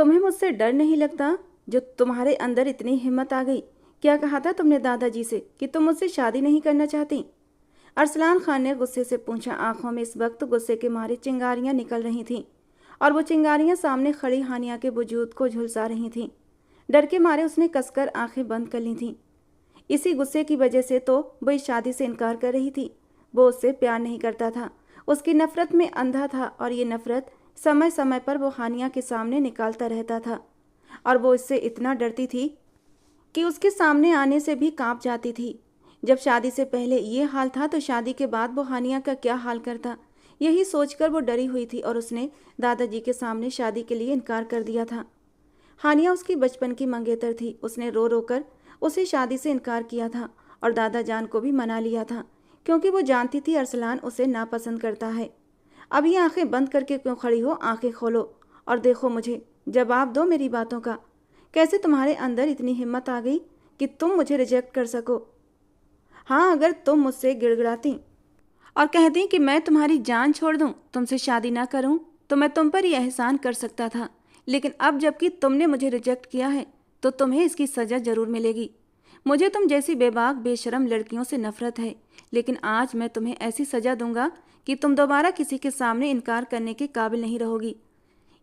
तुम्हें मुझसे डर नहीं लगता? जो तुम्हारे अंदर इतनी हिम्मत आ गई। क्या कहा था तुमने दादाजी से कि तुम मुझसे शादी नहीं करना चाहती? अरसलान खान ने गुस्से से पूछा। आंखों में इस वक्त गुस्से के मारे चिंगारियां निकल रही थीं और वो चिंगारियां सामने खड़ी हानिया के वजूद को झुलसा रही थीं। डर के मारे उसने कसकर आंखें बंद कर ली थीं। इसी गुस्से की वजह से तो वो इस शादी से इनकार कर रही थी। वो उससे प्यार नहीं करता था, उसकी नफरत में अंधा था और ये नफरत समय समय पर वो हानिया के सामने निकालता रहता था और वो इससे इतना डरती थी कि उसके सामने आने से भी कांप जाती थी। जब शादी से पहले ये हाल था तो शादी के बाद वो हानिया का क्या हाल करता, यही सोचकर वो डरी हुई थी और उसने दादाजी के सामने शादी के लिए इनकार कर दिया था। हानिया उसकी बचपन की मंगेतर थी। उसने रो रो कर उसे शादी से इनकार किया था और दादा जान को भी मना लिया था, क्योंकि वो जानती थी अरसलान उसे नापसंद करता है। अब ये आंखें बंद करके क्यों खड़ी हो? आंखें खोलो और देखो मुझे, जवाब दो मेरी बातों का। कैसे तुम्हारे अंदर इतनी हिम्मत आ गई कि तुम मुझे रिजेक्ट कर सको? हाँ, अगर तुम मुझसे गिड़गिड़ाती और कहती कि मैं तुम्हारी जान छोड़ दूं, तुमसे शादी ना करूं, तो मैं तुम पर ही एहसान कर सकता था। लेकिन अब जबकि तुमने मुझे रिजेक्ट किया है तो तुम्हें इसकी सज़ा ज़रूर मिलेगी। मुझे तुम जैसी बेबाक बेशरम लड़कियों से नफरत है, लेकिन आज मैं तुम्हें ऐसी सज़ा दूंगा कि तुम दोबारा किसी के सामने इनकार करने के काबिल नहीं रहोगी।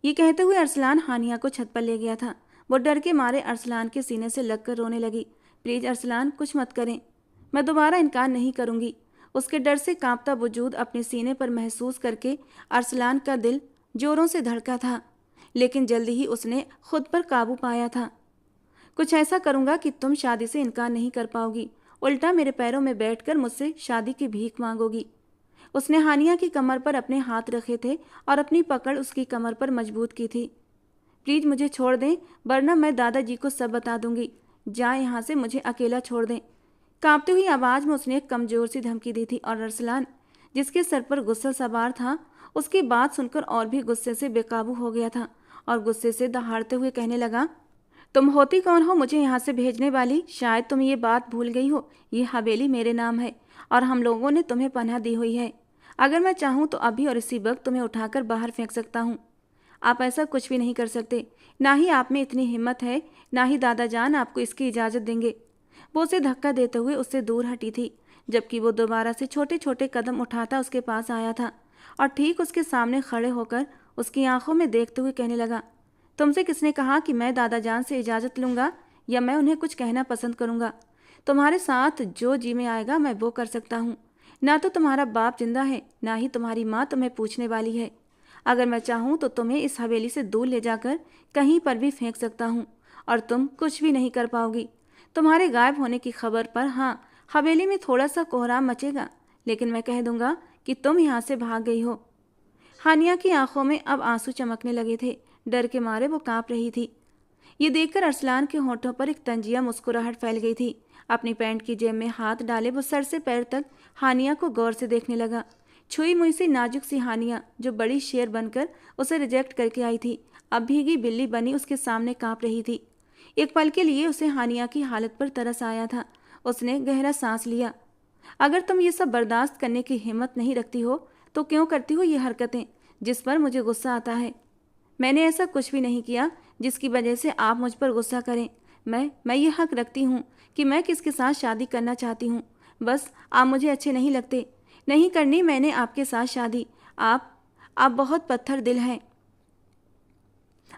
ये कहते हुए अरसलान हानिया को छत पर ले गया था। वो डर के मारे अरसलान के सीने से लगकर रोने लगी। प्लीज़ अरसलान, कुछ मत करें, मैं दोबारा इनकार नहीं करूंगी। उसके डर से कांपता वजूद अपने सीने पर महसूस करके अरसलान का दिल जोरों से धड़का था, लेकिन जल्दी ही उसने खुद पर काबू पाया था। कुछ ऐसा करूंगा कि तुम शादी से इनकार नहीं कर पाओगी, उल्टा मेरे पैरों में बैठकर मुझसे शादी की भीख मांगोगी। उसने हानिया की कमर पर अपने हाथ रखे थे और अपनी पकड़ उसकी कमर पर मजबूत की थी। प्लीज मुझे छोड़ दें, वरना मैं दादाजी को सब बता दूंगी। जाए यहाँ से, मुझे अकेला छोड़ दें। कांपती हुई आवाज में उसने एक कमजोर सी धमकी दी थी और अरसलान, जिसके सर पर गुस्सा सवार था, उसकी बात सुनकर और भी गुस्से से बेकाबू हो गया था और गुस्से से दहाड़ते हुए कहने लगा, तुम होती कौन हो मुझे यहाँ से भेजने वाली? शायद तुम ये बात भूल गई हो, ये हवेली मेरे नाम है और हम लोगों ने तुम्हें पनाह दी हुई है। अगर मैं चाहूँ तो अभी और इसी वक्त तुम्हें उठाकर बाहर फेंक सकता हूँ। आप ऐसा कुछ भी नहीं कर सकते, ना ही आप में इतनी हिम्मत है, ना ही दादा जान आपको इसकी इजाज़त देंगे। वो उसे धक्का देते हुए उससे दूर हटी थी, जबकि वो दोबारा से छोटे छोटे कदम उठाता उसके पास आया था और ठीक उसके सामने खड़े होकर उसकी आंखों में देखते हुए कहने लगा, तुमसे किसने कहा कि मैं दादा जान से इजाज़त लूँगा या मैं उन्हें कुछ कहना पसंद करूँगा? तुम्हारे साथ जो जी में आएगा मैं वो कर सकता हूँ। ना तो तुम्हारा बाप जिंदा है, ना ही तुम्हारी माँ तुम्हें पूछने वाली है। अगर मैं चाहूँ तो तुम्हें इस हवेली से दूर ले जाकर कहीं पर भी फेंक सकता हूँ और तुम कुछ भी नहीं कर पाओगी। तुम्हारे गायब होने की खबर पर हाँ, हवेली में थोड़ा सा कोहराम मचेगा, लेकिन मैं कह दूंगा कि तुम यहाँ से भाग गई हो। हानिया की आंखों में अब आंसू चमकने लगे थे। डर के मारे वो कांप रही थी। ये देखकर अरसलान के होठों पर एक तंजिया मुस्कुराहट फैल गई थी। अपनी पैंट की जेब में हाथ डाले वो सर से पैर तक हानिया को गौर से देखने लगा। छुई मुई सी नाजुक सी हानिया, जो बड़ी शेर बनकर उसे रिजेक्ट करके आई थी, अब भीगी बिल्ली बनी उसके सामने कांप रही थी। एक पल के लिए उसे हानिया की हालत पर तरस आया था। उसने गहरा सांस लिया। अगर तुम ये सब बर्दाश्त करने की हिम्मत नहीं रखती हो तो क्यों करती हो ये हरकतें जिस पर मुझे गुस्सा आता है? मैंने ऐसा कुछ भी नहीं किया जिसकी वजह से आप मुझ पर गुस्सा करें। मैं ये हक रखती हूँ कि मैं किसके साथ शादी करना चाहती हूँ। बस आप मुझे अच्छे नहीं लगते। नहीं करनी मैंने आपके साथ शादी। आप बहुत पत्थर दिल हैं,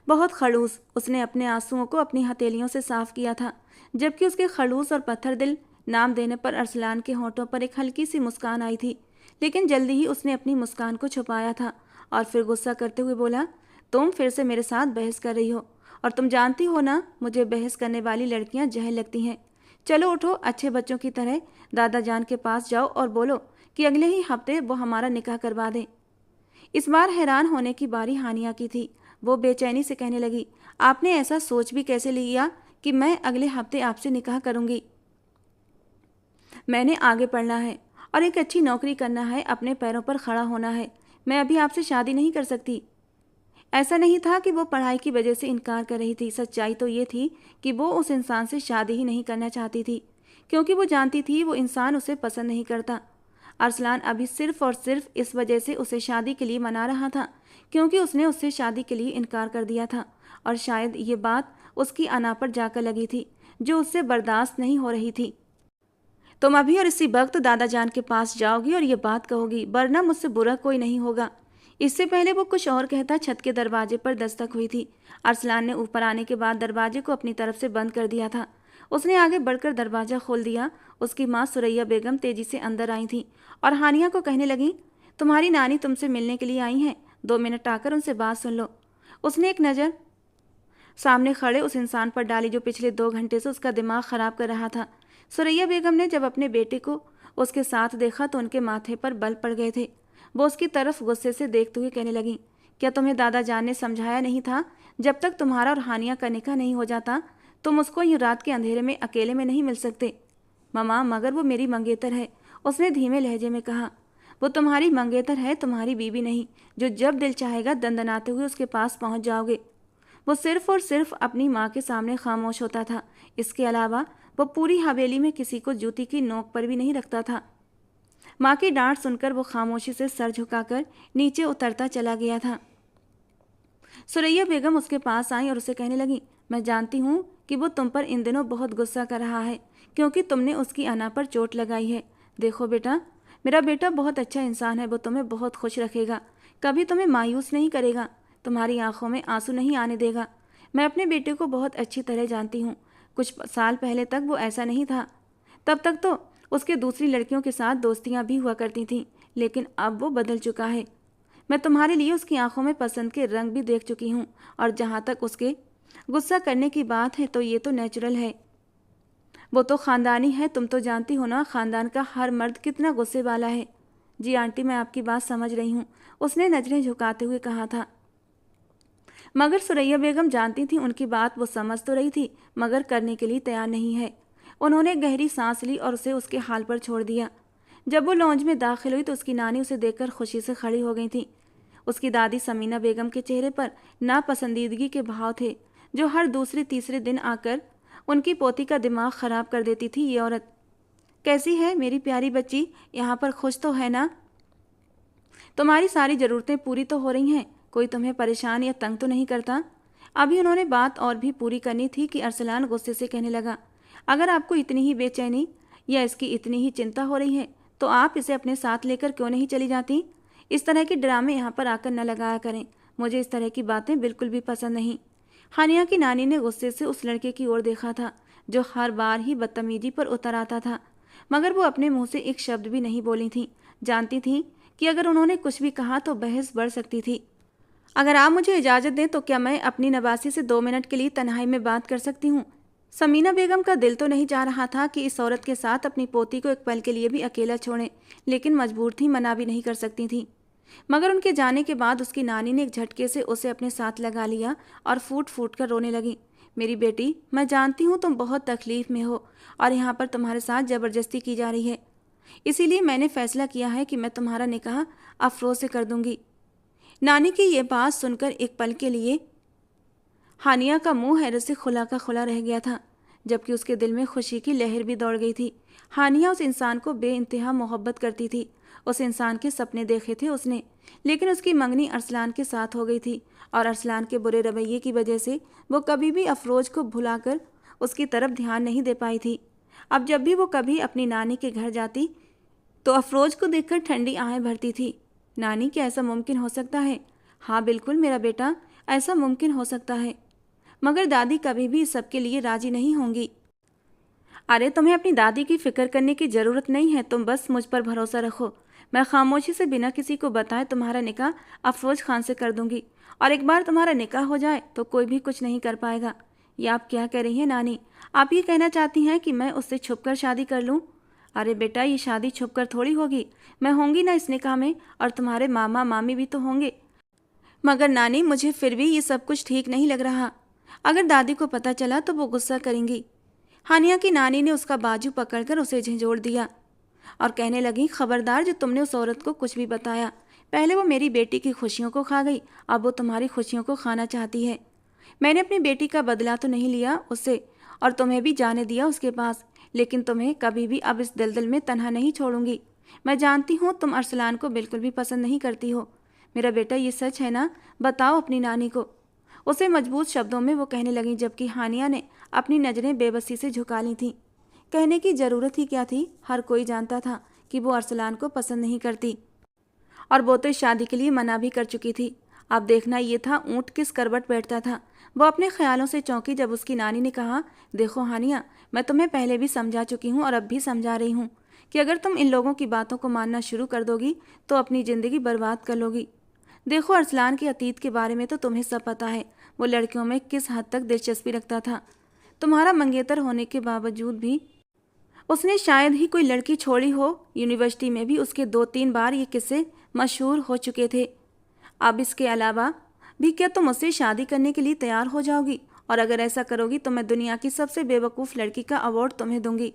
बहुत खड़ूस। उसने अपने आंसुओं को अपनी हथेलियों से साफ किया था, जबकि उसके खड़ूस और पत्थर दिल नाम देने पर अरसलान के होठों पर एक हल्की सी मुस्कान आई थी, लेकिन जल्दी ही उसने अपनी मुस्कान को छुपाया था और फिर गुस्सा करते हुए बोला, तुम फिर से मेरे साथ बहस कर रही हो और तुम जानती हो ना, मुझे बहस करने वाली लड़कियां जहल लगती हैं। चलो उठो, अच्छे बच्चों की तरह दादा जान के पास जाओ और बोलो कि अगले ही हफ्ते वो हमारा निकाह करवा दें। इस बार हैरान होने की बारी हानिया की थी। वो बेचैनी से कहने लगी, आपने ऐसा सोच भी कैसे लिया कि मैं अगले हफ्ते आपसे निकाह करूंगी? मैंने आगे पढ़ना है और एक अच्छी नौकरी करना है, अपने पैरों पर खड़ा होना है। मैं अभी आपसे शादी नहीं कर सकती। ऐसा नहीं था कि वो पढ़ाई की वजह से इनकार कर रही थी। सच्चाई तो ये थी कि वो उस इंसान से शादी ही नहीं करना चाहती थी, क्योंकि वो जानती थी वो इंसान उसे पसंद नहीं करता। अरसलान अभी सिर्फ और सिर्फ इस वजह से उसे शादी के लिए मना रहा था क्योंकि उसने उससे शादी के लिए इनकार कर दिया था और शायद ये बात उसकी अना पर जाकर लगी थी जो उससे बर्दाश्त नहीं हो रही थी। तुम अभी और इसी वक्त दादा जान के पास जाओगी और ये बात कहोगी, वरना मुझसे बुरा कोई नहीं होगा। इससे पहले वो कुछ और कहता छत के दरवाजे पर दस्तक हुई थी। अरसलान ने ऊपर आने के बाद दरवाजे को अपनी तरफ से बंद कर दिया था। उसने आगे बढ़कर दरवाजा खोल दिया। उसकी माँ सुरैया बेगम तेजी से अंदर आई थी और हानिया को कहने लगी, तुम्हारी नानी तुमसे मिलने के लिए आई हैं, 2 मिनट आकर उनसे बात सुन लो। उसने एक नज़र सामने खड़े उस इंसान पर डाली जो पिछले 2 घंटे से उसका दिमाग खराब कर रहा था। सुरैया बेगम ने जब अपने बेटे को उसके साथ देखा तो उनके माथे पर बल पड़ गए थे। वो उसकी तरफ गुस्से से देखते हुए कहने लगी, क्या तुम्हें दादा जान ने समझाया नहीं था, जब तक तुम्हारा और हानिया का निकाह नहीं हो जाता तुम उसको यूं रात के अंधेरे में अकेले में नहीं मिल सकते। ममा, मगर वो मेरी मंगेतर है, उसने धीमे लहजे में कहा। वो तुम्हारी मंगेतर है, तुम्हारी बीवी नहीं, जो जब दिल चाहेगा दंदनाते हुए उसके पास पहुंच जाओगे। वो सिर्फ और सिर्फ अपनी माँ के सामने खामोश होता था। इसके अलावा वो पूरी हवेली में किसी को जूती की नोक पर भी नहीं रखता था। माँ की डांट सुनकर वो खामोशी से सर झुकाकर नीचे उतरता चला गया था। सुरैया बेगम उसके पास आई और उसे कहने लगी, मैं जानती हूँ कि वो तुम पर इन दिनों बहुत गुस्सा कर रहा है क्योंकि तुमने उसकी अना पर चोट लगाई है। देखो बेटा, मेरा बेटा बहुत अच्छा इंसान है, वो तुम्हें बहुत खुश रखेगा, कभी तुम्हें मायूस नहीं करेगा, तुम्हारी आंखों में आंसू नहीं आने देगा। मैं अपने बेटे को बहुत अच्छी तरह जानती हूँ। कुछ साल पहले तक वो ऐसा नहीं था। तब तक तो उसके दूसरी लड़कियों के साथ दोस्तियाँ भी हुआ करती थीं, लेकिन अब वो बदल चुका है। मैं तुम्हारे लिए उसकी आंखों में पसंद के रंग भी देख चुकी हूँ, और जहाँ तक उसके गुस्सा करने की बात है तो ये तो नेचुरल है। वो तो ख़ानदानी है, तुम तो जानती हो ना ख़ानदान का हर मर्द कितना गुस्से वाला है। जी आंटी, मैं आपकी बात समझ रही हूँ, उसने नज़रें झुकाते हुए कहा था। मगर सुरैया बेगम जानती थी उनकी बात वो समझ तो रही थी, मगर करने के लिए तैयार नहीं है। उन्होंने गहरी सांस ली और उसे उसके हाल पर छोड़ दिया। जब वो लॉन्ज में दाखिल हुई तो उसकी नानी उसे देखकर खुशी से खड़ी हो गई थी। उसकी दादी समीना बेगम के चेहरे पर नापसंदीदगी के भाव थे, जो हर दूसरे तीसरे दिन आकर उनकी पोती का दिमाग खराब कर देती थी। ये औरत कैसी है मेरी प्यारी बच्ची, यहाँ पर खुश तो है ना? तुम्हारी सारी ज़रूरतें पूरी तो हो रही हैं, कोई तुम्हें परेशान या तंग तो नहीं करता? अभी उन्होंने बात और भी पूरी करनी थी कि अरसलान गुस्से से कहने लगा, अगर आपको इतनी ही बेचैनी या इसकी इतनी ही चिंता हो रही है तो आप इसे अपने साथ लेकर क्यों नहीं चली जाती? इस तरह के ड्रामे यहाँ पर आकर न लगाया करें, मुझे इस तरह की बातें बिल्कुल भी पसंद नहीं। हानिया की नानी ने गुस्से से उस लड़के की ओर देखा था जो हर बार ही बदतमीजी पर उतर आता था, मगर वो अपने मुंह से एक शब्द भी नहीं बोली थी। जानती थी कि अगर उन्होंने कुछ भी कहा तो बहस बढ़ सकती थी। अगर आप मुझे इजाज़त दें तो क्या मैं अपनी नवासी से 2 मिनट के लिए तन्हाई में बात कर सकती हूँ? समीना बेगम का दिल तो नहीं चाह रहा था कि इस औरत के साथ अपनी पोती को एक पल के लिए भी अकेला छोड़ें, लेकिन मजबूर थी, मना भी नहीं कर सकती थी। मगर उनके जाने के बाद उसकी नानी ने एक झटके से उसे अपने साथ लगा लिया और फूट फूट कर रोने लगी। मेरी बेटी, मैं जानती हूँ तुम बहुत तकलीफ में हो और यहाँ पर तुम्हारे साथ ज़बरदस्ती की जा रही है, इसीलिए मैंने फैसला किया है कि मैं तुम्हारा निकाह अफरोज़ से कर दूंगी। नानी की ये बात सुनकर एक पल के लिए हानिया का मुंह हैरत से खुला का खुला रह गया था, जबकि उसके दिल में खुशी की लहर भी दौड़ गई थी। हानिया उस इंसान को बेइंतहा मोहब्बत करती थी, उस इंसान के सपने देखे थे उसने, लेकिन उसकी मंगनी अरसलान के साथ हो गई थी और अरसलान के बुरे रवैये की वजह से वो कभी भी अफरोज़ को भुलाकर उसकी तरफ ध्यान नहीं दे पाई थी। अब जब भी वो कभी अपनी नानी के घर जाती तो अफरोज़ को देखकर ठंडी आहें भरती थी। नानी, क्या ऐसा मुमकिन हो सकता है? हाँ बिल्कुल मेरा बेटा, ऐसा मुमकिन हो सकता है, मगर दादी कभी भी इस सब के लिए राजी नहीं होंगी। अरे तुम्हें अपनी दादी की फिक्र करने की ज़रूरत नहीं है, तुम बस मुझ पर भरोसा रखो। मैं खामोशी से बिना किसी को बताए तुम्हारा निकाह अफरोज़ खान से कर दूंगी, और एक बार तुम्हारा निकाह हो जाए तो कोई भी कुछ नहीं कर पाएगा। ये आप क्या कह रही हैं नानी? आप ये कहना चाहती हैं कि मैं उससे छुपकर शादी कर लूँ? अरे बेटा, ये शादी छुपकर थोड़ी होगी, मैं होंगी ना इस निकाह में, और तुम्हारे मामा मामी भी तो होंगे। मगर नानी, मुझे फिर भी ये सब कुछ ठीक नहीं लग रहा। अगर दादी को पता चला तो वो गुस्सा करेंगी। हानिया की नानी ने उसका बाजू पकड़कर उसे झंझोड़ दिया और कहने लगी, खबरदार, जो तुमने उस औरत को कुछ भी बताया, पहले वो मेरी बेटी की खुशियों को खा गई, अब वो तुम्हारी खुशियों को खाना चाहती है। मैंने अपनी बेटी का बदला तो नहीं लिया उससे, और तुम्हें भी जाने दिया उसके पास, लेकिन तुम्हें कभी भी अब इस दलदल में तन्हा नहीं छोड़ूंगी। मैं जानती हूँ तुम अरसलान को बिल्कुल भी पसंद नहीं करती हो, मेरा बेटा ये सच है ना, बताओ अपनी नानी को। उसे मजबूत शब्दों में वो कहने लगी, जबकि हानिया ने अपनी नज़रें बेबसी से झुका ली थीं। कहने की ज़रूरत ही क्या थी, हर कोई जानता था कि वो अरसलान को पसंद नहीं करती और वो तो इस शादी के लिए मना भी कर चुकी थी। अब देखना ये था ऊँट किस करवट बैठता था। वो अपने ख्यालों से चौंकी जब उसकी नानी ने कहा, देखो हानिया, मैं तुम्हें पहले भी समझा चुकी हूँ और अब भी समझा रही हूँ कि अगर तुम इन लोगों की बातों को मानना शुरू कर दोगी तो अपनी ज़िंदगी बर्बाद कर लोगी। देखो अरसलान के अतीत के बारे में तो तुम्हें सब पता है, वो लड़कियों में किस हद तक दिलचस्पी रखता था। तुम्हारा मंगेतर होने के बावजूद भी उसने शायद ही कोई लड़की छोड़ी हो। यूनिवर्सिटी में भी उसके 2-3 बार ये किस्से मशहूर हो चुके थे। अब इसके अलावा भी क्या तुम उससे शादी करने के लिए तैयार हो जाओगी? और अगर ऐसा करोगी तो मैं दुनिया की सबसे बेवकूफ़ लड़की का अवार्ड तुम्हें दूंगी।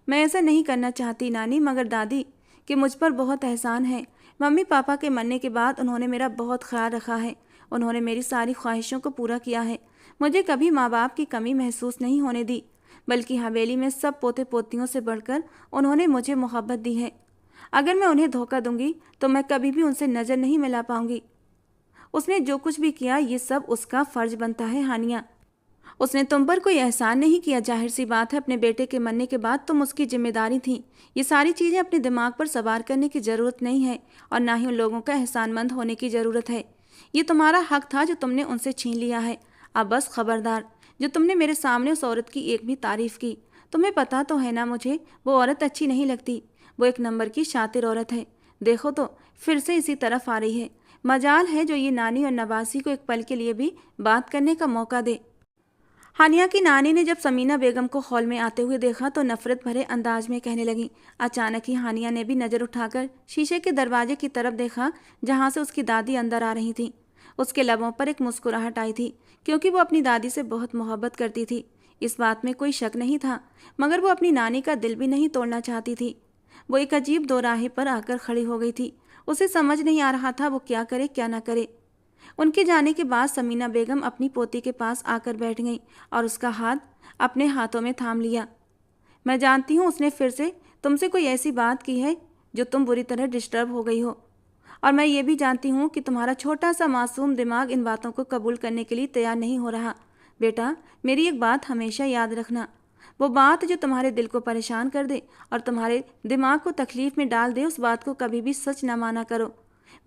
मैं ऐसा नहीं करना चाहती नानी, मगर दादी कि मुझ पर बहुत एहसान है। मम्मी पापा के मरने के बाद उन्होंने मेरा बहुत ख्याल रखा है। उन्होंने मेरी सारी ख्वाहिशों को पूरा किया है। मुझे कभी माँ बाप की कमी महसूस नहीं होने दी, बल्कि हवेली में सब पोते पोतियों से बढ़कर उन्होंने मुझे मोहब्बत दी है। अगर मैं उन्हें धोखा दूंगी तो मैं कभी भी उनसे नज़र नहीं मिला पाऊंगी। उसने जो कुछ भी किया ये सब उसका फ़र्ज बनता है हानिया। उसने तुम पर कोई एहसान नहीं किया। जाहिर सी बात है, अपने बेटे के मरने के बाद तुम उसकी जिम्मेदारी थी। ये सारी चीज़ें अपने दिमाग पर सवार करने की ज़रूरत नहीं है और ना ही उन लोगों का एहसानमंद होने की ज़रूरत है। ये तुम्हारा हक था जो तुमने उनसे छीन लिया है। अब बस खबरदार, जो तुमने मेरे सामने उस औरत की एक भी तारीफ़ की। तुम्हें पता तो है ना मुझे वो औरत अच्छी नहीं लगती। वो एक नंबर की शातिर औरत है। देखो तो फिर से इसी तरफ आ रही है। मजाल है जो ये नानी और नवासी को एक पल के लिए भी बात करने का मौका दे। हानिया की नानी ने जब समीना बेगम को हॉल में आते हुए देखा तो नफरत भरे अंदाज में कहने लगी। अचानक ही हानिया ने भी नज़र उठाकर शीशे के दरवाजे की तरफ देखा जहां से उसकी दादी अंदर आ रही थी। उसके लबों पर एक मुस्कुराहट आई थी, क्योंकि वो अपनी दादी से बहुत मोहब्बत करती थी। इस बात में कोई शक नहीं था, मगर वो अपनी नानी का दिल भी नहीं तोड़ना चाहती थी। वो एक अजीब दोराहे पर आकर खड़ी हो गई थी। उसे समझ नहीं आ रहा था वो क्या करे क्या ना करे। उनके जाने के बाद समीना बेगम अपनी पोती के पास आकर बैठ गई और उसका हाथ अपने हाथों में थाम लिया। मैं जानती हूँ उसने फिर से तुमसे कोई ऐसी बात की है जो तुम बुरी तरह डिस्टर्ब हो गई हो, और मैं ये भी जानती हूँ कि तुम्हारा छोटा सा मासूम दिमाग इन बातों को कबूल करने के लिए तैयार नहीं हो रहा। बेटा, मेरी एक बात हमेशा याद रखना, वो बात जो तुम्हारे दिल को परेशान कर दे और तुम्हारे दिमाग को तकलीफ में डाल दे, उस बात को कभी भी सच ना माना करो।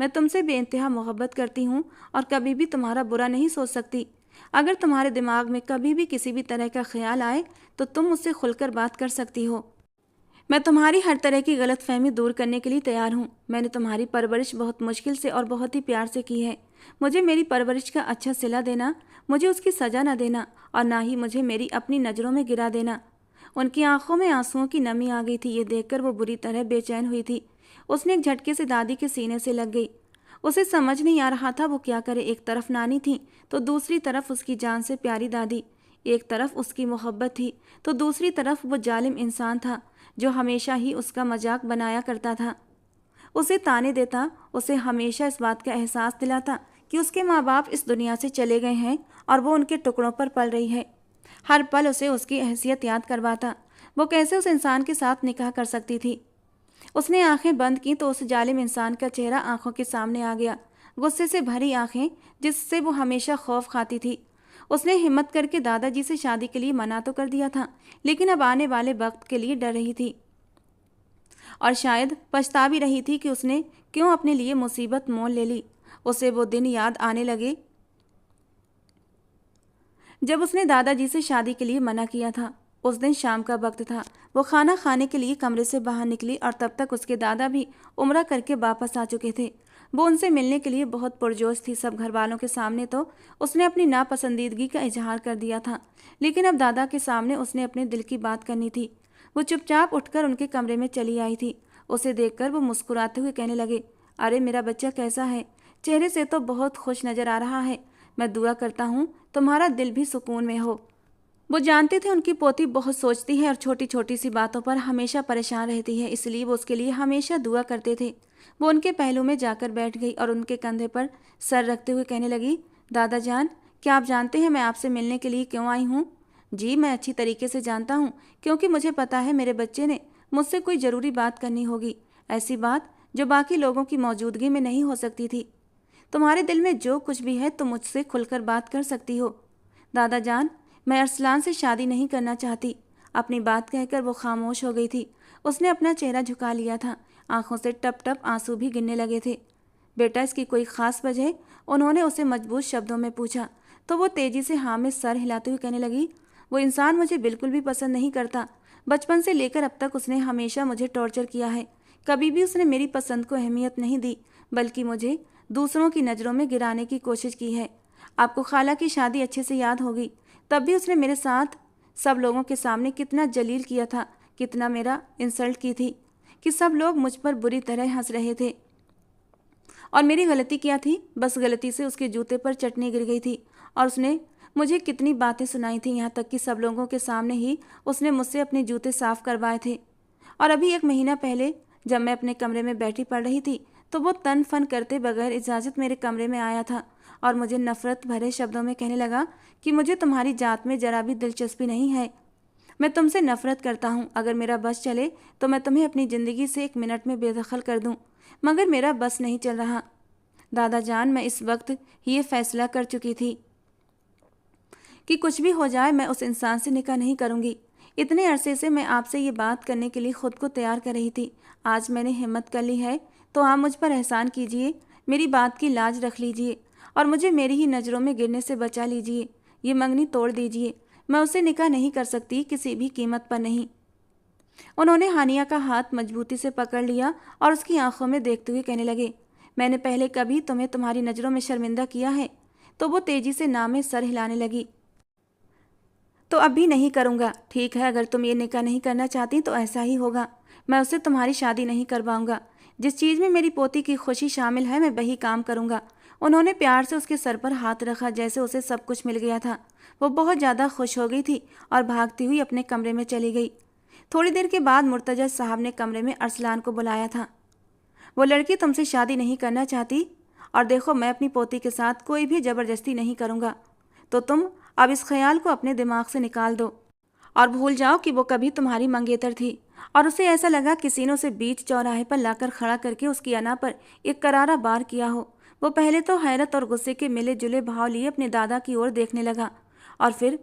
मैं तुमसे बेइंतहा मोहब्बत करती हूँ और कभी भी तुम्हारा बुरा नहीं सोच सकती। अगर तुम्हारे दिमाग में कभी भी किसी भी तरह का ख्याल आए तो तुम मुझसे खुलकर बात कर सकती हो। मैं तुम्हारी हर तरह की गलतफहमी दूर करने के लिए तैयार हूँ। मैंने तुम्हारी परवरिश बहुत मुश्किल से और बहुत ही प्यार से की है। मुझे मेरी परवरिश का अच्छा सिला देना, मुझे उसकी सज़ा न देना और ना ही मुझे मेरी अपनी नज़रों में गिरा देना। उनकी आंखों में आंसुओं की नमी आ गई थी। ये देखकर वो बुरी तरह बेचैन हुई थी। उसने एक झटके से दादी के सीने से लग गई। उसे समझ नहीं आ रहा था वो क्या करे। एक तरफ नानी थी तो दूसरी तरफ उसकी जान से प्यारी दादी। एक तरफ उसकी मोहब्बत थी तो दूसरी तरफ वो जालिम इंसान था जो हमेशा ही उसका मजाक बनाया करता था, उसे ताने देता, उसे हमेशा इस बात का एहसास दिलाता कि उसके माँ बाप इस दुनिया से चले गए हैं और वो उनके टुकड़ों पर पल रही है। हर पल उसे उसकी हैसियत याद करवाता। वो कैसे उस इंसान के साथ निकाह कर सकती थी। उसने आंखें बंद की तो उस जालिम इंसान का चेहरा आंखों के सामने आ गया। गुस्से से भरी आंखें जिससे वो हमेशा खौफ खाती थी। उसने हिम्मत करके दादाजी से शादी के लिए मना तो कर दिया था, लेकिन अब आने वाले वक्त के लिए डर रही थी और शायद पछता भी रही थी कि उसने क्यों अपने लिए मुसीबत मोल ले ली। उसे वो दिन याद आने लगे जब उसने दादाजी से शादी के लिए मना किया था। उस दिन शाम का वक्त था। वो खाना खाने के लिए कमरे से बाहर निकली और तब तक उसके दादा भी उम्रा करके वापस आ चुके थे। वो उनसे मिलने के लिए बहुत पुरजोश थी। सब घर वालों के सामने तो उसने अपनी नापसंदीदगी का इजहार कर दिया था, लेकिन अब दादा के सामने उसने अपने दिल की बात करनी थी। वो चुपचाप उठकर उनके कमरे में चली आई थी। उसे देखकर वो मुस्कुराते हुए कहने लगे, अरे मेरा बच्चा कैसा है? चेहरे से तो बहुत खुश नज़र आ रहा है। मैं दुआ करता हूँ तुम्हारा दिल भी सुकून में हो। वो जानते थे उनकी पोती बहुत सोचती है और छोटी छोटी सी बातों पर हमेशा परेशान रहती है, इसलिए वो उसके लिए हमेशा दुआ करते थे। वो उनके पहलू में जाकर बैठ गई और उनके कंधे पर सर रखते हुए कहने लगी, दादा जान, क्या आप जानते हैं मैं आपसे मिलने के लिए क्यों आई हूँ? जी, मैं अच्छी तरीके से जानता हूँ, क्योंकि मुझे पता है मेरे बच्चे ने मुझसे कोई ज़रूरी बात करनी होगी, ऐसी बात जो बाकी लोगों की मौजूदगी में नहीं हो सकती थी। तुम्हारे दिल में जो कुछ भी है तुम मुझसे खुलकर बात कर सकती हो। दादा जान, मैं अरसलान से शादी नहीं करना चाहती। अपनी बात कहकर वो खामोश हो गई थी। उसने अपना चेहरा झुका लिया था। आंखों से टप टप आंसू भी गिरने लगे थे। बेटा, इसकी कोई खास वजह? उन्होंने उसे मजबूत शब्दों में पूछा तो वो तेजी से हाँ में सर हिलाते हुए कहने लगी, वो इंसान मुझे बिल्कुल भी पसंद नहीं करता। बचपन से लेकर अब तक उसने हमेशा मुझे टॉर्चर किया है। कभी भी उसने मेरी पसंद को अहमियत नहीं दी, बल्कि मुझे दूसरों की नज़रों में गिराने की कोशिश की है। आपको खाला की शादी अच्छे से याद होगी। तब भी उसने मेरे साथ सब लोगों के सामने कितना जलील किया था, कितना मेरा इंसल्ट की थी कि सब लोग मुझ पर बुरी तरह हंस रहे थे। और मेरी गलती क्या थी? बस गलती से उसके जूते पर चटनी गिर गई थी और उसने मुझे कितनी बातें सुनाई थी, यहाँ तक कि सब लोगों के सामने ही उसने मुझसे अपने जूते साफ करवाए थे। और अभी 1 महीना पहले जब मैं अपने कमरे में बैठी पड़ रही थी तो वो तन फन करते बगैर इजाज़त मेरे कमरे में आया था और मुझे नफरत भरे शब्दों में कहने लगा कि मुझे तुम्हारी जात में जरा भी दिलचस्पी नहीं है। मैं तुमसे नफरत करता हूँ। अगर मेरा बस चले तो मैं तुम्हें अपनी ज़िंदगी से 1 मिनट में बेदखल कर दूँ, मगर मेरा बस नहीं चल रहा। दादा जान, मैं इस वक्त ये फैसला कर चुकी थी कि कुछ भी हो जाए मैं उस इंसान से निकाह नहीं करूँगी। इतने अरसे से मैं आपसे ये बात करने के लिए खुद को तैयार कर रही थी। आज मैंने हिम्मत कर ली है, तो आप मुझ पर एहसान कीजिए, मेरी बात की लाज रख लीजिए और मुझे मेरी ही नज़रों में गिरने से बचा लीजिए। ये मंगनी तोड़ दीजिए। मैं उससे निकाह नहीं कर सकती, किसी भी कीमत पर नहीं। उन्होंने हानिया का हाथ मजबूती से पकड़ लिया और उसकी आंखों में देखते हुए कहने लगे, मैंने पहले कभी तुम्हें तुम्हारी नज़रों में शर्मिंदा किया है? तो वो तेजी से ना में सर हिलाने लगी। तो अब भी नहीं करूँगा। ठीक है, अगर तुम ये निकाह नहीं करना चाहती तो ऐसा ही होगा। मैं उससे तुम्हारी शादी नहीं करवाऊंगा। जिस चीज़ में मेरी पोती की खुशी शामिल है मैं वही काम करूँगा। उन्होंने प्यार से उसके सर पर हाथ रखा, जैसे उसे सब कुछ मिल गया था। वो बहुत ज़्यादा खुश हो गई थी और भागती हुई अपने कमरे में चली गई। थोड़ी देर के बाद मुर्तजा साहब ने कमरे में अरसलान को बुलाया था। वो लड़की तुमसे शादी नहीं करना चाहती और देखो, मैं अपनी पोती के साथ कोई भी ज़बरदस्ती नहीं करूँगा। तो तुम अब इस ख्याल को अपने दिमाग से निकाल दो और भूल जाओ कि वो कभी तुम्हारी मंगेतर थी। और उसे ऐसा लगा किसी ने उसे बीच चौराहे पर लाकर खड़ा करके उसकी अना पर एक करारा बार किया हो। वो पहले तो हैरत और गुस्से के मिले जुले भाव लिए अपने दादा की ओर देखने लगा और फिर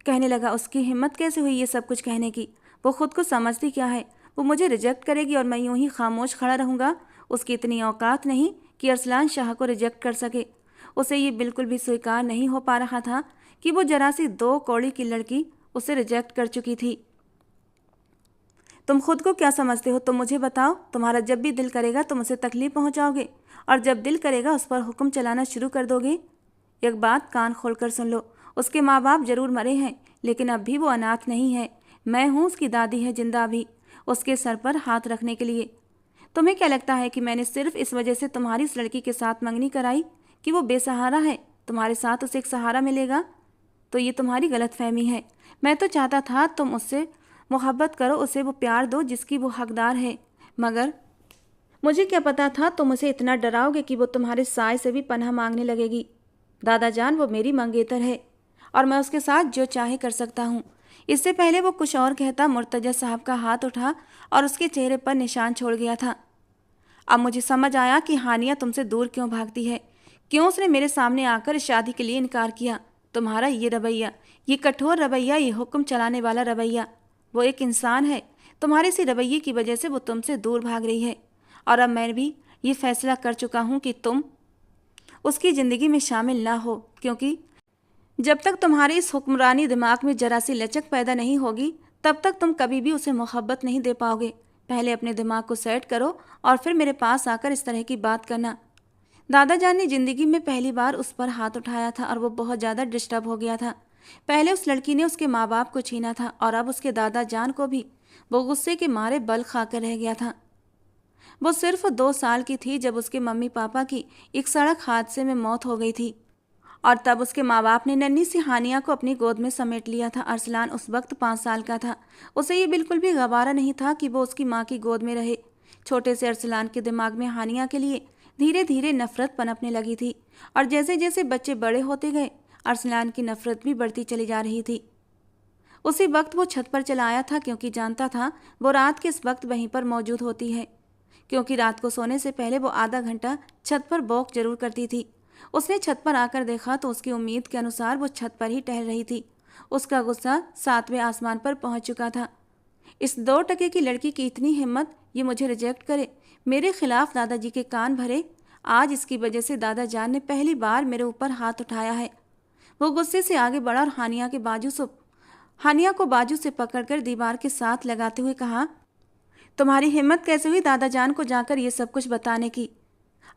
कहने लगा, उसकी हिम्मत कैसे हुई ये सब कुछ कहने की? वो खुद को समझती क्या है? वो मुझे रिजेक्ट करेगी और मैं यूं ही खामोश खड़ा रहूँगा? उसकी इतनी औकात नहीं कि अरसलान शाह को रिजेक्ट कर सके। उसे ये बिल्कुल भी स्वीकार नहीं हो पा रहा था कि वो जरा सी 2 कौड़ी की लड़की उसे रिजेक्ट कर चुकी थी। तुम खुद को क्या समझते हो? तुम मुझे बताओ। तुम्हारा जब भी दिल करेगा तुम उसे तकलीफ पहुंचाओगे और जब दिल करेगा उस पर हुक्म चलाना शुरू कर दोगे। एक बात कान खोलकर सुन लो, उसके माँ बाप जरूर मरे हैं, लेकिन अब भी वो अनाथ नहीं है। मैं हूँ, उसकी दादी है जिंदा भी, उसके सर पर हाथ रखने के लिए। तुम्हें क्या लगता है कि मैंने सिर्फ इस वजह से तुम्हारी इस लड़की के साथ मंगनी कराई कि वो बेसहारा है, तुम्हारे साथ उसे एक सहारा मिलेगा? तो ये तुम्हारी गलतफहमी है। मैं तो चाहता था तुम उससे मोहब्बत करो, उसे वो प्यार दो जिसकी वो हकदार है, मगर मुझे क्या पता था तुम उसे इतना डराओगे कि वो तुम्हारे साय से भी पनाह मांगने लगेगी। दादा जान, वो मेरी मंगेतर है और मैं उसके साथ जो चाहे कर सकता हूँ। इससे पहले वो कुछ और कहता, मुर्तजा साहब का हाथ उठा और उसके चेहरे पर निशान छोड़ गया था। अब मुझे समझ आया कि हानिया तुमसे दूर क्यों भागती है, क्यों उसने मेरे सामने आकर इस शादी के लिए इनकार किया। तुम्हारा ये रवैया, ये कठोर रवैया, ये हुक्म चलाने वाला रवैया। वो एक इंसान है, तुम्हारे इसी रवैये की वजह से वो तुमसे दूर भाग रही है। और अब मैं भी ये फैसला कर चुका हूँ कि तुम उसकी ज़िंदगी में शामिल ना हो, क्योंकि जब तक तुम्हारे इस हुक्मरानी दिमाग में जरा सी लचक पैदा नहीं होगी तब तक तुम कभी भी उसे मोहब्बत नहीं दे पाओगे। पहले अपने दिमाग को सेट करो और फिर मेरे पास आकर इस तरह की बात करना। दादा जान ने ज़िंदगी में पहली बार उस पर हाथ उठाया था और वो बहुत ज़्यादा डिस्टर्ब हो गया था। पहले उस लड़की ने उसके माँ बाप को छीना था और अब उसके दादा जान को भी। वो गुस्से के मारे बल खाकर रह गया था। वो सिर्फ 2 साल की थी जब उसके मम्मी पापा की एक सड़क हादसे में मौत हो गई थी और तब उसके माँ बाप ने नन्ही सी हानिया को अपनी गोद में समेट लिया था। अरसलान उस वक्त 5 साल का था। उसे ये बिल्कुल भी गवारा नहीं था कि वो उसकी माँ की गोद में रहे। छोटे से अरसलान के दिमाग में हानिया के लिए धीरे धीरे नफरत पनपने लगी थी और जैसे जैसे बच्चे बड़े होते गए अरसलान की नफरत भी बढ़ती चली जा रही थी। उसी वक्त वो छत पर चला आया था क्योंकि जानता था वो रात के इस वक्त वहीं पर मौजूद होती है, क्योंकि रात को सोने से पहले वो आधा घंटा छत पर वॉक जरूर करती थी उसने छत पर आकर देखा तो उसकी उम्मीद के अनुसार वो छत पर ही टहल रही थी। उसका गुस्सा 7वें आसमान पर पहुंच चुका था। इस 2 टके की लड़की की इतनी हिम्मत, ये मुझे रिजेक्ट करे, मेरे खिलाफ दादाजी के कान भरे। आज इसकी वजह से दादा जान ने पहली बार मेरे ऊपर हाथ उठाया है। वो गुस्से से आगे बढ़ा और हानिया को बाजू से पकड़कर दीवार के साथ लगाते हुए कहा, तुम्हारी हिम्मत कैसे हुई दादा जान को जाकर ये सब कुछ बताने की?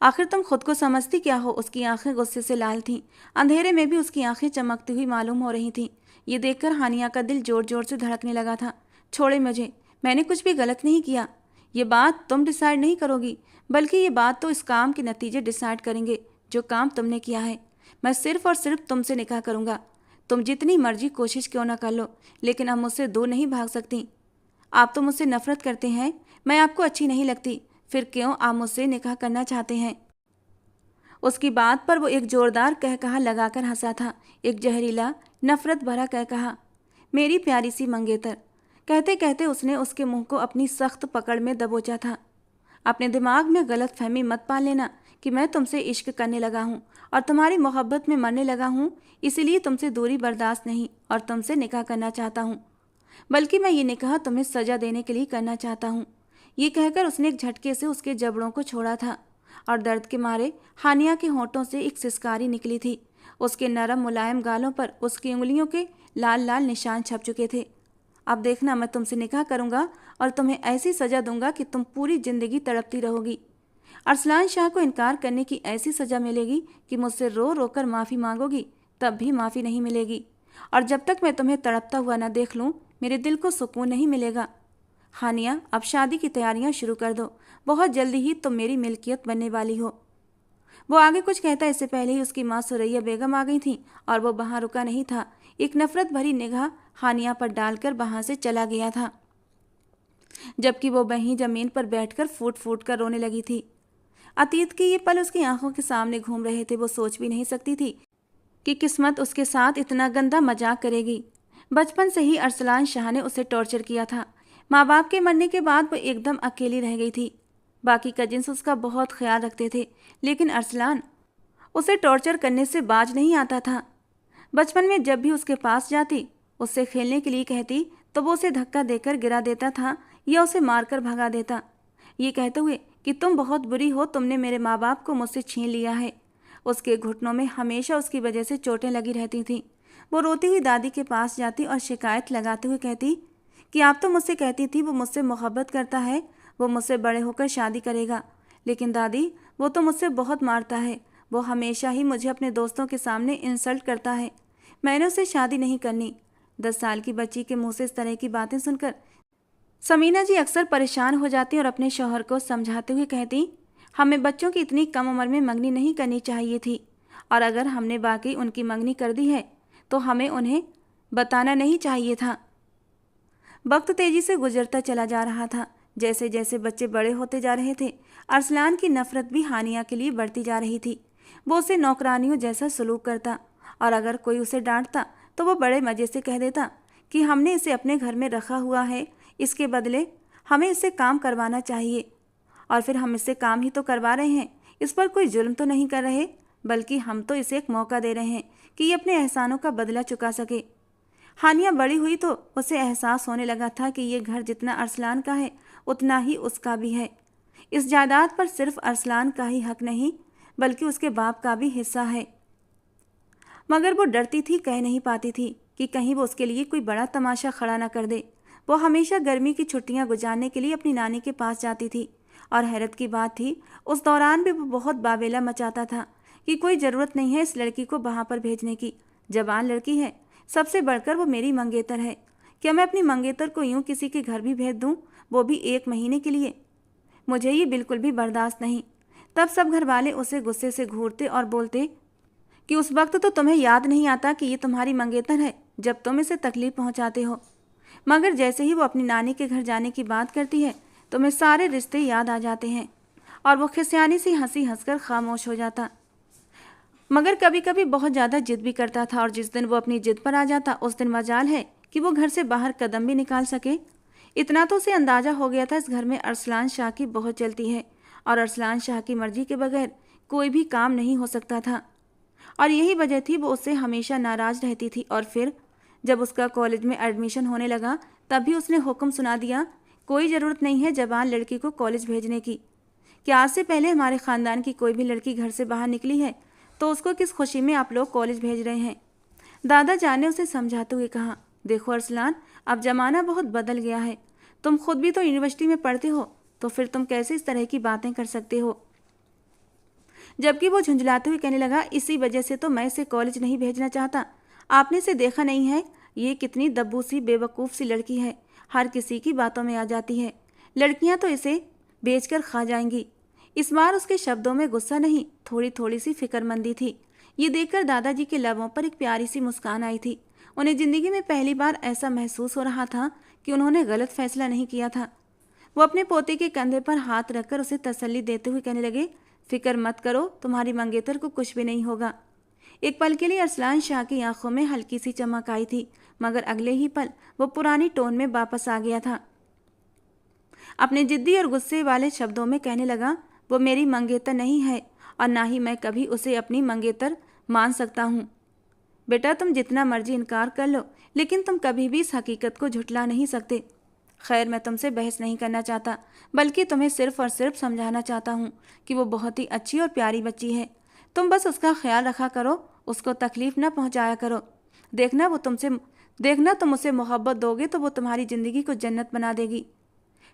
आखिर तुम खुद को समझती क्या हो? उसकी आंखें गुस्से से लाल थीं। अंधेरे में भी उसकी आंखें चमकती हुई मालूम हो रही थीं। ये देखकर हानिया का दिल जोर जोर से धड़कने लगा था। छोड़े मुझे, मैंने कुछ भी गलत नहीं किया। ये बात तुम डिसाइड नहीं करोगी, बल्कि ये बात तो इस काम के नतीजे डिसाइड करेंगे जो काम तुमने किया है। मैं सिर्फ और सिर्फ तुमसे निकाह करूँगा। तुम जितनी मर्जी कोशिश क्यों ना कर लो, लेकिन अब मुझसे दूर नहीं भाग सकती। आप तो मुझसे नफरत करते हैं, मैं आपको अच्छी नहीं लगती, फिर क्यों आप मुझसे निकाह करना चाहते हैं? उसकी बात पर वो एक जोरदार कहकहा लगाकर हंसा था, एक जहरीला नफरत भरा कहकहा। मेरी प्यारी सी मंगेतर, कहते कहते उसने उसके मुंह को अपनी सख्त पकड़ में दबोचा था। अपने दिमाग में गलत फहमी मत पाल लेना कि मैं तुमसे इश्क करने लगा हूँ और तुम्हारी मोहब्बत में मरने लगा हूँ, इसीलिए तुमसे दूरी बर्दाश्त नहीं और तुमसे निकाह करना चाहता हूँ, बल्कि मैं ये निकाह तुम्हें सजा देने के लिए करना चाहता हूँ। ये कहकर उसने एक झटके से उसके जबड़ों को छोड़ा था और दर्द के मारे हानिया के होंठों से एक सिसकारी निकली थी। उसके नरम मुलायम गालों पर उसकी उंगलियों के लाल लाल निशान छप चुके थे। अब देखना, मैं तुमसे निकाह करूंगा और तुम्हें ऐसी सजा दूंगा कि तुम पूरी जिंदगी तड़पती रहोगी। अरसलान शाह को इनकार करने की ऐसी सजा मिलेगी कि मुझसे रो रो कर माफ़ी मांगोगी, तब भी माफ़ी नहीं मिलेगी। और जब तक मैं तुम्हें तड़पता हुआ न देख लूँ, मेरे दिल को सुकून नहीं मिलेगा। हानिया, अब शादी की तैयारियां शुरू कर दो, बहुत जल्दी ही तुम मेरी मिल्कियत बनने वाली हो। वो आगे कुछ कहता इससे पहले ही उसकी माँ सुरैया बेगम आ गई थी और वो वहाँ रुका नहीं था। एक नफरत भरी निगाह हानिया पर डालकर वहाँ से चला गया था, जबकि वो वहीं जमीन पर बैठकर फूट फूट कर रोने लगी थी। अतीत के ये पल उसकी आंखों के सामने घूम रहे थे। वो सोच भी नहीं सकती थी कि किस्मत उसके साथ इतना गंदा मजाक करेगी। बचपन से ही अरसलान शाह ने उसे टॉर्चर किया था। माँ बाप के मरने के बाद वो एकदम अकेली रह गई थी। बाकी कजिन्स उसका बहुत ख्याल रखते थे, लेकिन अरसलान उसे टॉर्चर करने से बाज नहीं आता था। बचपन में जब भी उसके पास जाती, उससे खेलने के लिए कहती, तो वो उसे धक्का देकर गिरा देता था या उसे मारकर भगा देता, ये कहते हुए कि तुम बहुत बुरी हो, तुमने मेरे माँ बाप को मुझसे छीन लिया है। उसके घुटनों में हमेशा उसकी वजह से चोटें लगी रहती थीं। वो रोती हुई दादी के पास जाती और शिकायत लगाते हुए कहती कि आप तो मुझसे कहती थी वो मुझसे मोहब्बत करता है, वो मुझसे बड़े होकर शादी करेगा, लेकिन दादी वो तो मुझसे बहुत मारता है, वो हमेशा ही मुझे अपने दोस्तों के सामने इंसल्ट करता है, मैंने उसे शादी नहीं करनी। 10 साल की बच्ची के मुंह से इस तरह की बातें सुनकर समीना जी अक्सर परेशान हो जाती और अपने शौहर को समझाते हुए कहती, हमें बच्चों की इतनी कम उम्र में मंगनी नहीं करनी चाहिए थी, और अगर हमने वाकई उनकी मंगनी कर दी है तो हमें उन्हें बताना नहीं चाहिए था। वक्त तेजी से गुजरता चला जा रहा था। जैसे जैसे बच्चे बड़े होते जा रहे थे, अरसलान की नफरत भी हानिया के लिए बढ़ती जा रही थी। वो उसे नौकरानियों जैसा सलूक करता और अगर कोई उसे डांटता तो वो बड़े मज़े से कह देता कि हमने इसे अपने घर में रखा हुआ है, इसके बदले हमें इससे काम करवाना चाहिए, और फिर हम इससे काम ही तो करवा रहे हैं, इस पर कोई जुल्म तो नहीं कर रहे, बल्कि हम तो इसे एक मौका दे रहे हैं कि ये अपने एहसानों का बदला चुका सके। हानिया बड़ी हुई तो उसे एहसास होने लगा था कि ये घर जितना अरसलान का है उतना ही उसका भी है। इस जायदाद पर सिर्फ अरसलान का ही हक नहीं, बल्कि उसके बाप का भी हिस्सा है। मगर वो डरती थी, कह नहीं पाती थी कि कहीं वो उसके लिए कोई बड़ा तमाशा खड़ा ना कर दे। वो हमेशा गर्मी की छुट्टियां गुजारने के लिए अपनी नानी के पास जाती थी, और हैरत की बात थी उस दौरान भी वो बहुत बावेला मचाता था कि कोई ज़रूरत नहीं है इस लड़की को वहाँ पर भेजने की, जवान लड़की है, सबसे बढ़कर वो मेरी मंगेतर है। क्या मैं अपनी मंगेतर को यूं किसी के घर भी भेज दूं, वो भी 1 महीने के लिए? मुझे ये बिल्कुल भी बर्दाश्त नहीं। तब सब घर वाले उसे गुस्से से घूरते और बोलते कि उस वक्त तो तुम्हें याद नहीं आता कि ये तुम्हारी मंगेतर है जब तुम इसे तकलीफ पहुंचाते हो, मगर जैसे ही वो अपनी नानी के घर जाने की बात करती है तुम्हें सारे रिश्ते याद आ जाते हैं और वो खिसियानी सी हंसी हंसकर खामोश हो जाता। मगर कभी कभी बहुत ज़्यादा जिद भी करता था, और जिस दिन वो अपनी जिद पर आ जाता उस दिन मजाल है कि वो घर से बाहर कदम भी निकाल सके। इतना तो उसे अंदाज़ा हो गया था इस घर में अरसलान शाह की बहुत चलती है और अरसलान शाह की मर्जी के बगैर कोई भी काम नहीं हो सकता था। और यही वजह थी वो उससे हमेशा नाराज रहती थी। और फिर जब उसका कॉलेज में एडमिशन होने लगा तब भी उसने हुक्म सुना दिया, कोई ज़रूरत नहीं है जवान लड़की को कॉलेज भेजने की। क्या आज से पहले हमारे ख़ानदान की कोई भी लड़की घर से बाहर निकली है तो उसको किस खुशी में आप लोग कॉलेज भेज रहे हैं? दादाजान ने उसे समझाते हुए कहा, देखो अरसलान, अब ज़माना बहुत बदल गया है। तुम खुद भी तो यूनिवर्सिटी में पढ़ते हो, तो फिर तुम कैसे इस तरह की बातें कर सकते हो? जबकि वो झुंझलाते हुए कहने लगा, इसी वजह से तो मैं इसे कॉलेज नहीं भेजना चाहता। आपने इसे देखा नहीं है? ये कितनी दब्बू सी बेवकूफ़ सी लड़की है, हर किसी की बातों में आ जाती है। लड़कियां तो इसे बेचकर खा जाएंगी। इस बार उसके शब्दों में गुस्सा नहीं, थोड़ी थोड़ी सी फिक्रमंदी थी। ये देखकर दादाजी के लबों पर एक प्यारी सी मुस्कान आई थी। उन्हें ज़िंदगी में पहली बार ऐसा महसूस हो रहा था कि उन्होंने गलत फैसला नहीं किया था। वो अपने पोते के कंधे पर हाथ रखकर उसे तसल्ली देते हुए कहने लगे, फिक्र मत करो, तुम्हारी मंगेतर को कुछ भी नहीं होगा। एक पल के लिए अरसलान शाह की आंखों में हल्की सी चमक आई थी, मगर अगले ही पल वो पुरानी टोन में वापस आ गया था। अपने जिद्दी और गुस्से वाले शब्दों में कहने लगा, वो मेरी मंगेतर नहीं है और ना ही मैं कभी उसे अपनी मंगेतर मान सकता हूँ। बेटा, तुम जितना मर्जी इनकार कर लो, लेकिन तुम कभी भी इस हकीकत को झुठला नहीं सकते। खैर, मैं तुमसे बहस नहीं करना चाहता, बल्कि तुम्हें सिर्फ और सिर्फ समझाना चाहता हूँ कि वो बहुत ही अच्छी और प्यारी बच्ची है। तुम बस उसका ख्याल रखा करो, उसको तकलीफ न पहुँचाया करो। देखना तुम उसे मोहब्बत दोगे तो वो तुम्हारी ज़िंदगी को जन्नत बना देगी।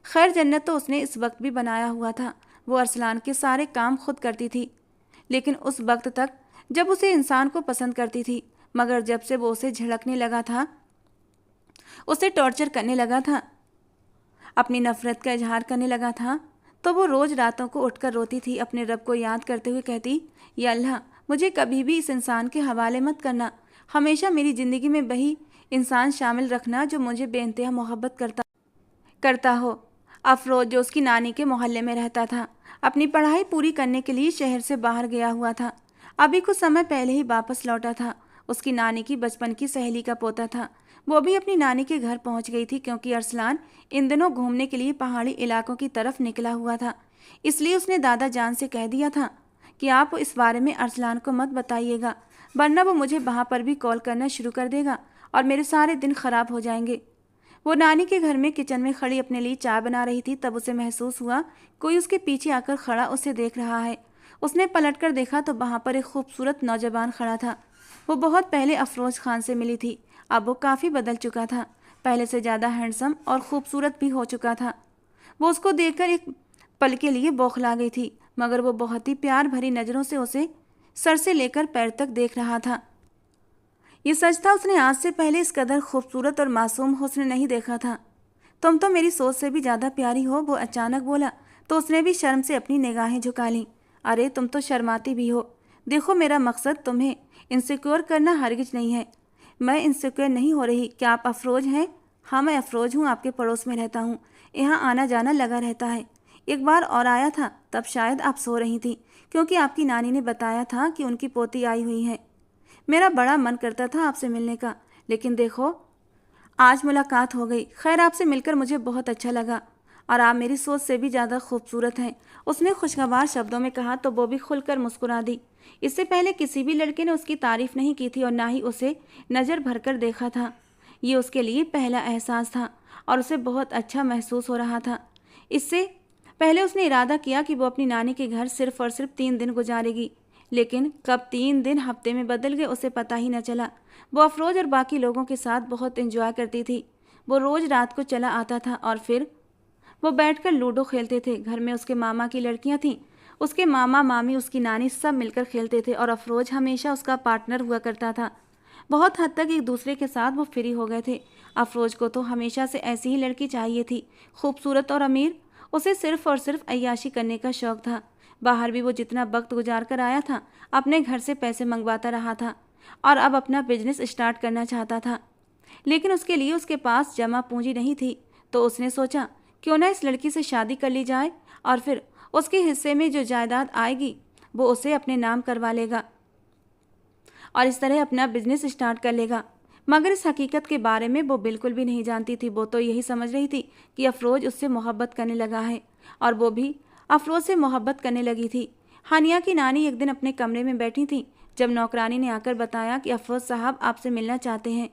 खैर, जन्नत तो उसने इस वक्त भी बनाया हुआ था। वो अरसलान के सारे काम खुद करती थी, लेकिन उस वक्त तक जब उसे इंसान को पसंद करती थी। मगर जब से वो उसे झिड़कने लगा था, उसे टॉर्चर करने लगा था, अपनी नफरत का इजहार करने लगा था, तो वो रोज़ रातों को उठकर रोती थी, अपने रब को याद करते हुए कहती, या अल्लाह, मुझे कभी भी इस इंसान के हवाले मत करना। हमेशा मेरी ज़िंदगी में वही इंसान शामिल रखना जो मुझे बेइंतहा मोहब्बत करता हो। अफरोज, जो उसकी नानी के मोहल्ले में रहता था, अपनी पढ़ाई पूरी करने के लिए शहर से बाहर गया हुआ था। अभी कुछ समय पहले ही वापस लौटा था। उसकी नानी की बचपन की सहेली का पोता था। वो भी अपनी नानी के घर पहुंच गई थी, क्योंकि अरसलान इन दिनों घूमने के लिए पहाड़ी इलाकों की तरफ निकला हुआ था। इसलिए उसने दादा जान से कह दिया था कि आप इस बारे में अरसलान को मत बताइएगा, वरना वो मुझे वहाँ पर भी कॉल करना शुरू कर देगा और मेरे सारे दिन खराब हो जाएंगे। वो नानी के घर में किचन में खड़ी अपने लिए चाय बना रही थी, तब उसे महसूस हुआ कोई उसके पीछे आकर खड़ा उसे देख रहा है। उसने पलटकर देखा तो वहाँ पर एक खूबसूरत नौजवान खड़ा था। वो बहुत पहले अफरोज खान से मिली थी। अब वो काफ़ी बदल चुका था, पहले से ज़्यादा हैंडसम और खूबसूरत भी हो चुका था। वो उसको देखकर एक पल के लिए बौखला गई थी, मगर वो बहुत ही प्यार भरी नज़रों से उसे सर से लेकर पैर तक देख रहा था। ये सच था, उसने आज से पहले इस कदर खूबसूरत और मासूम हुस्न नहीं देखा था। तुम तो मेरी सोच से भी ज़्यादा प्यारी हो, वो अचानक बोला, तो उसने भी शर्म से अपनी निगाहें झुका लीं। अरे, तुम तो शर्माती भी हो। देखो, मेरा मकसद तुम्हें इनसिक्योर करना हरगिज नहीं है। मैं इनसिक्योर नहीं हो रही। क्या आप अफरोज हैं? हाँ, मैं अफरोज हूँ, आपके पड़ोस में रहता हूँ। यहाँ आना जाना लगा रहता है। एक बार और आया था, तब शायद आप सो रही थी, क्योंकि आपकी नानी ने बताया था कि उनकी पोती आई हुई है। मेरा बड़ा मन करता था आपसे मिलने का, लेकिन देखो, आज मुलाकात हो गई। खैर, आपसे मिलकर मुझे बहुत अच्छा लगा और आप मेरी सोच से भी ज़्यादा खूबसूरत हैं। उसने खुशगवार शब्दों में कहा तो वो भी खुलकर मुस्कुरा दी। इससे पहले किसी भी लड़के ने उसकी तारीफ नहीं की थी और ना ही उसे नज़र भरकर देखा था। ये उसके लिए पहला एहसास था और उसे बहुत अच्छा महसूस हो रहा था। इससे पहले उसने इरादा किया कि वो अपनी नानी के घर सिर्फ और सिर्फ 3 दिन गुजारेगी, लेकिन कब 3 दिन हफ्ते में बदल गए उसे पता ही न चला। वो अफरोज और बाकी लोगों के साथ बहुत एंजॉय करती थी। वो रोज़ रात को चला आता था और फिर वो बैठकर लूडो खेलते थे। घर में उसके मामा की लड़कियां थीं, उसके मामा मामी, उसकी नानी, सब मिलकर खेलते थे और अफरोज हमेशा उसका पार्टनर हुआ करता था। बहुत हद तक एक दूसरे के साथ वो फ्री हो गए थे। अफरोज को तो हमेशा से ऐसी ही लड़की चाहिए थी, खूबसूरत और अमीर। उसे सिर्फ और सिर्फ अय्याशी करने का शौक था। बाहर भी वो जितना वक्त गुजार कर आया था, अपने घर से पैसे मंगवाता रहा था और अब अपना बिजनेस स्टार्ट करना चाहता था, लेकिन उसके लिए उसके पास जमा पूंजी नहीं थी। तो उसने सोचा, क्यों ना इस लड़की से शादी कर ली जाए और फिर उसके हिस्से में जो जायदाद आएगी वो उसे अपने नाम करवा लेगा और इस तरह अपना बिजनेस स्टार्ट कर लेगा। मगर इस हकीकत के बारे में वो बिल्कुल भी नहीं जानती थी। वो तो यही समझ रही थी कि अफरोज उससे मोहब्बत करने लगा है और वो भी अफरोज से मोहब्बत करने लगी थी। हानिया की नानी एक दिन अपने कमरे में बैठी थी जब नौकरानी ने आकर बताया कि अफरोज साहब आपसे मिलना चाहते हैं।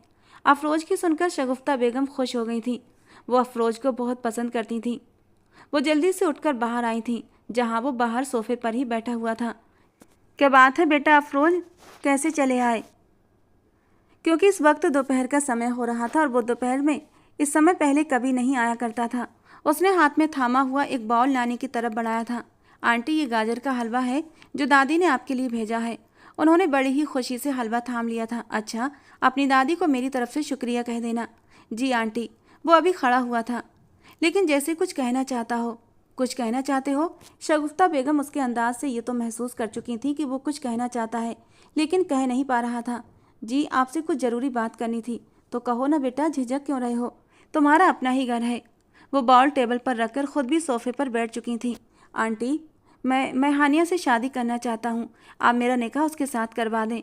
अफरोज की सुनकर शगुफ्ता बेगम खुश हो गई थी। वो अफरोज को बहुत पसंद करती थी। वो जल्दी से उठकर बाहर आई थी, जहाँ वो बाहर सोफे पर ही बैठा हुआ था। क्या बात है बेटा अफरोज, कैसे चले आए? क्योंकि इस वक्त दोपहर का समय हो रहा था और वो दोपहर में इस समय पहले कभी नहीं आया करता था। उसने हाथ में थामा हुआ एक बाउल नानी की तरफ बढ़ाया था। आंटी, ये गाजर का हलवा है जो दादी ने आपके लिए भेजा है। उन्होंने बड़ी ही खुशी से हलवा थाम लिया था। अच्छा, अपनी दादी को मेरी तरफ से शुक्रिया कह देना। जी आंटी। वो अभी खड़ा हुआ था, लेकिन जैसे कुछ कहना चाहता हो। कुछ कहना चाहते हो? शगुफ्ता बेगम उसके अंदाज से ये तो महसूस कर चुकी थी कि वो कुछ कहना चाहता है, लेकिन कह नहीं पा रहा था। जी, आपसे कुछ ज़रूरी बात करनी थी। तो कहो ना बेटा, झिझक क्यों रहे हो? तुम्हारा अपना ही घर है। वो बाउल टेबल पर रखकर खुद भी सोफे पर बैठ चुकी थी। आंटी, मैं हानिया से शादी करना चाहता हूँ। आप मेरा निकाह उसके साथ करवा दें।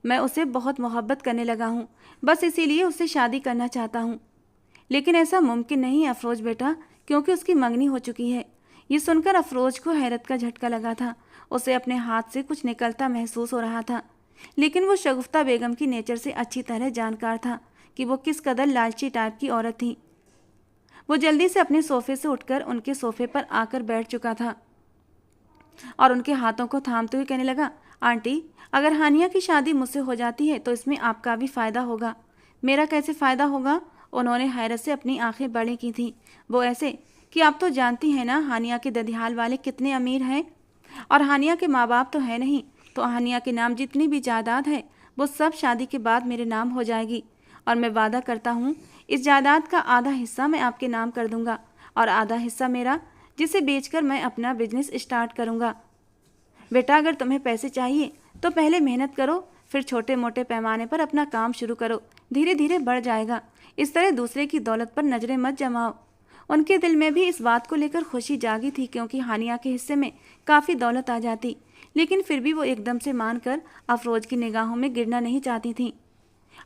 मैं उसे बहुत मोहब्बत करने लगा हूँ, बस इसीलिए उससे शादी करना चाहता हूँ। लेकिन ऐसा मुमकिन नहीं अफरोज बेटा, क्योंकि उसकी मंगनी हो चुकी है। ये सुनकर अफरोज को हैरत का झटका लगा था। उसे अपने हाथ से कुछ निकलता महसूस हो रहा था, लेकिन वो शगुफ्ता बेगम की नेचर से अच्छी तरह जानकार था कि वो किस कदर लालची टाइप की औरत थी। वो जल्दी से अपने सोफे से उठकर उनके सोफे पर आकर बैठ चुका था और उनके हाथों को थामते हुए कहने लगा, आंटी, अगर हानिया की शादी मुझसे हो जाती है तो इसमें आपका भी फ़ायदा होगा। मेरा कैसे फ़ायदा होगा? उन्होंने हैरत से अपनी आंखें बड़ी की थीं। वो ऐसे कि आप तो जानती हैं ना हानिया के ददियाल वाले कितने अमीर हैं, और हानिया के माँ बाप तो है नहीं, तो हानिया के नाम जितनी भी जायदाद है वो सब शादी के बाद मेरे नाम हो जाएगी। और मैं वादा करता हूँ इस जायदाद का आधा हिस्सा मैं आपके नाम कर दूंगा और आधा हिस्सा मेरा, जिसे बेचकर मैं अपना बिजनेस स्टार्ट करूँगा। बेटा, अगर तुम्हें पैसे चाहिए तो पहले मेहनत करो, फिर छोटे मोटे पैमाने पर अपना काम शुरू करो, धीरे धीरे बढ़ जाएगा। इस तरह दूसरे की दौलत पर नजरें मत जमाओ। उनके दिल में भी इस बात को लेकर खुशी जागी थी, क्योंकि हानिया के हिस्से में काफ़ी दौलत आ जाती, लेकिन फिर भी वो एकदम से मानकर अफरोज की निगाहों में गिरना नहीं चाहती थी।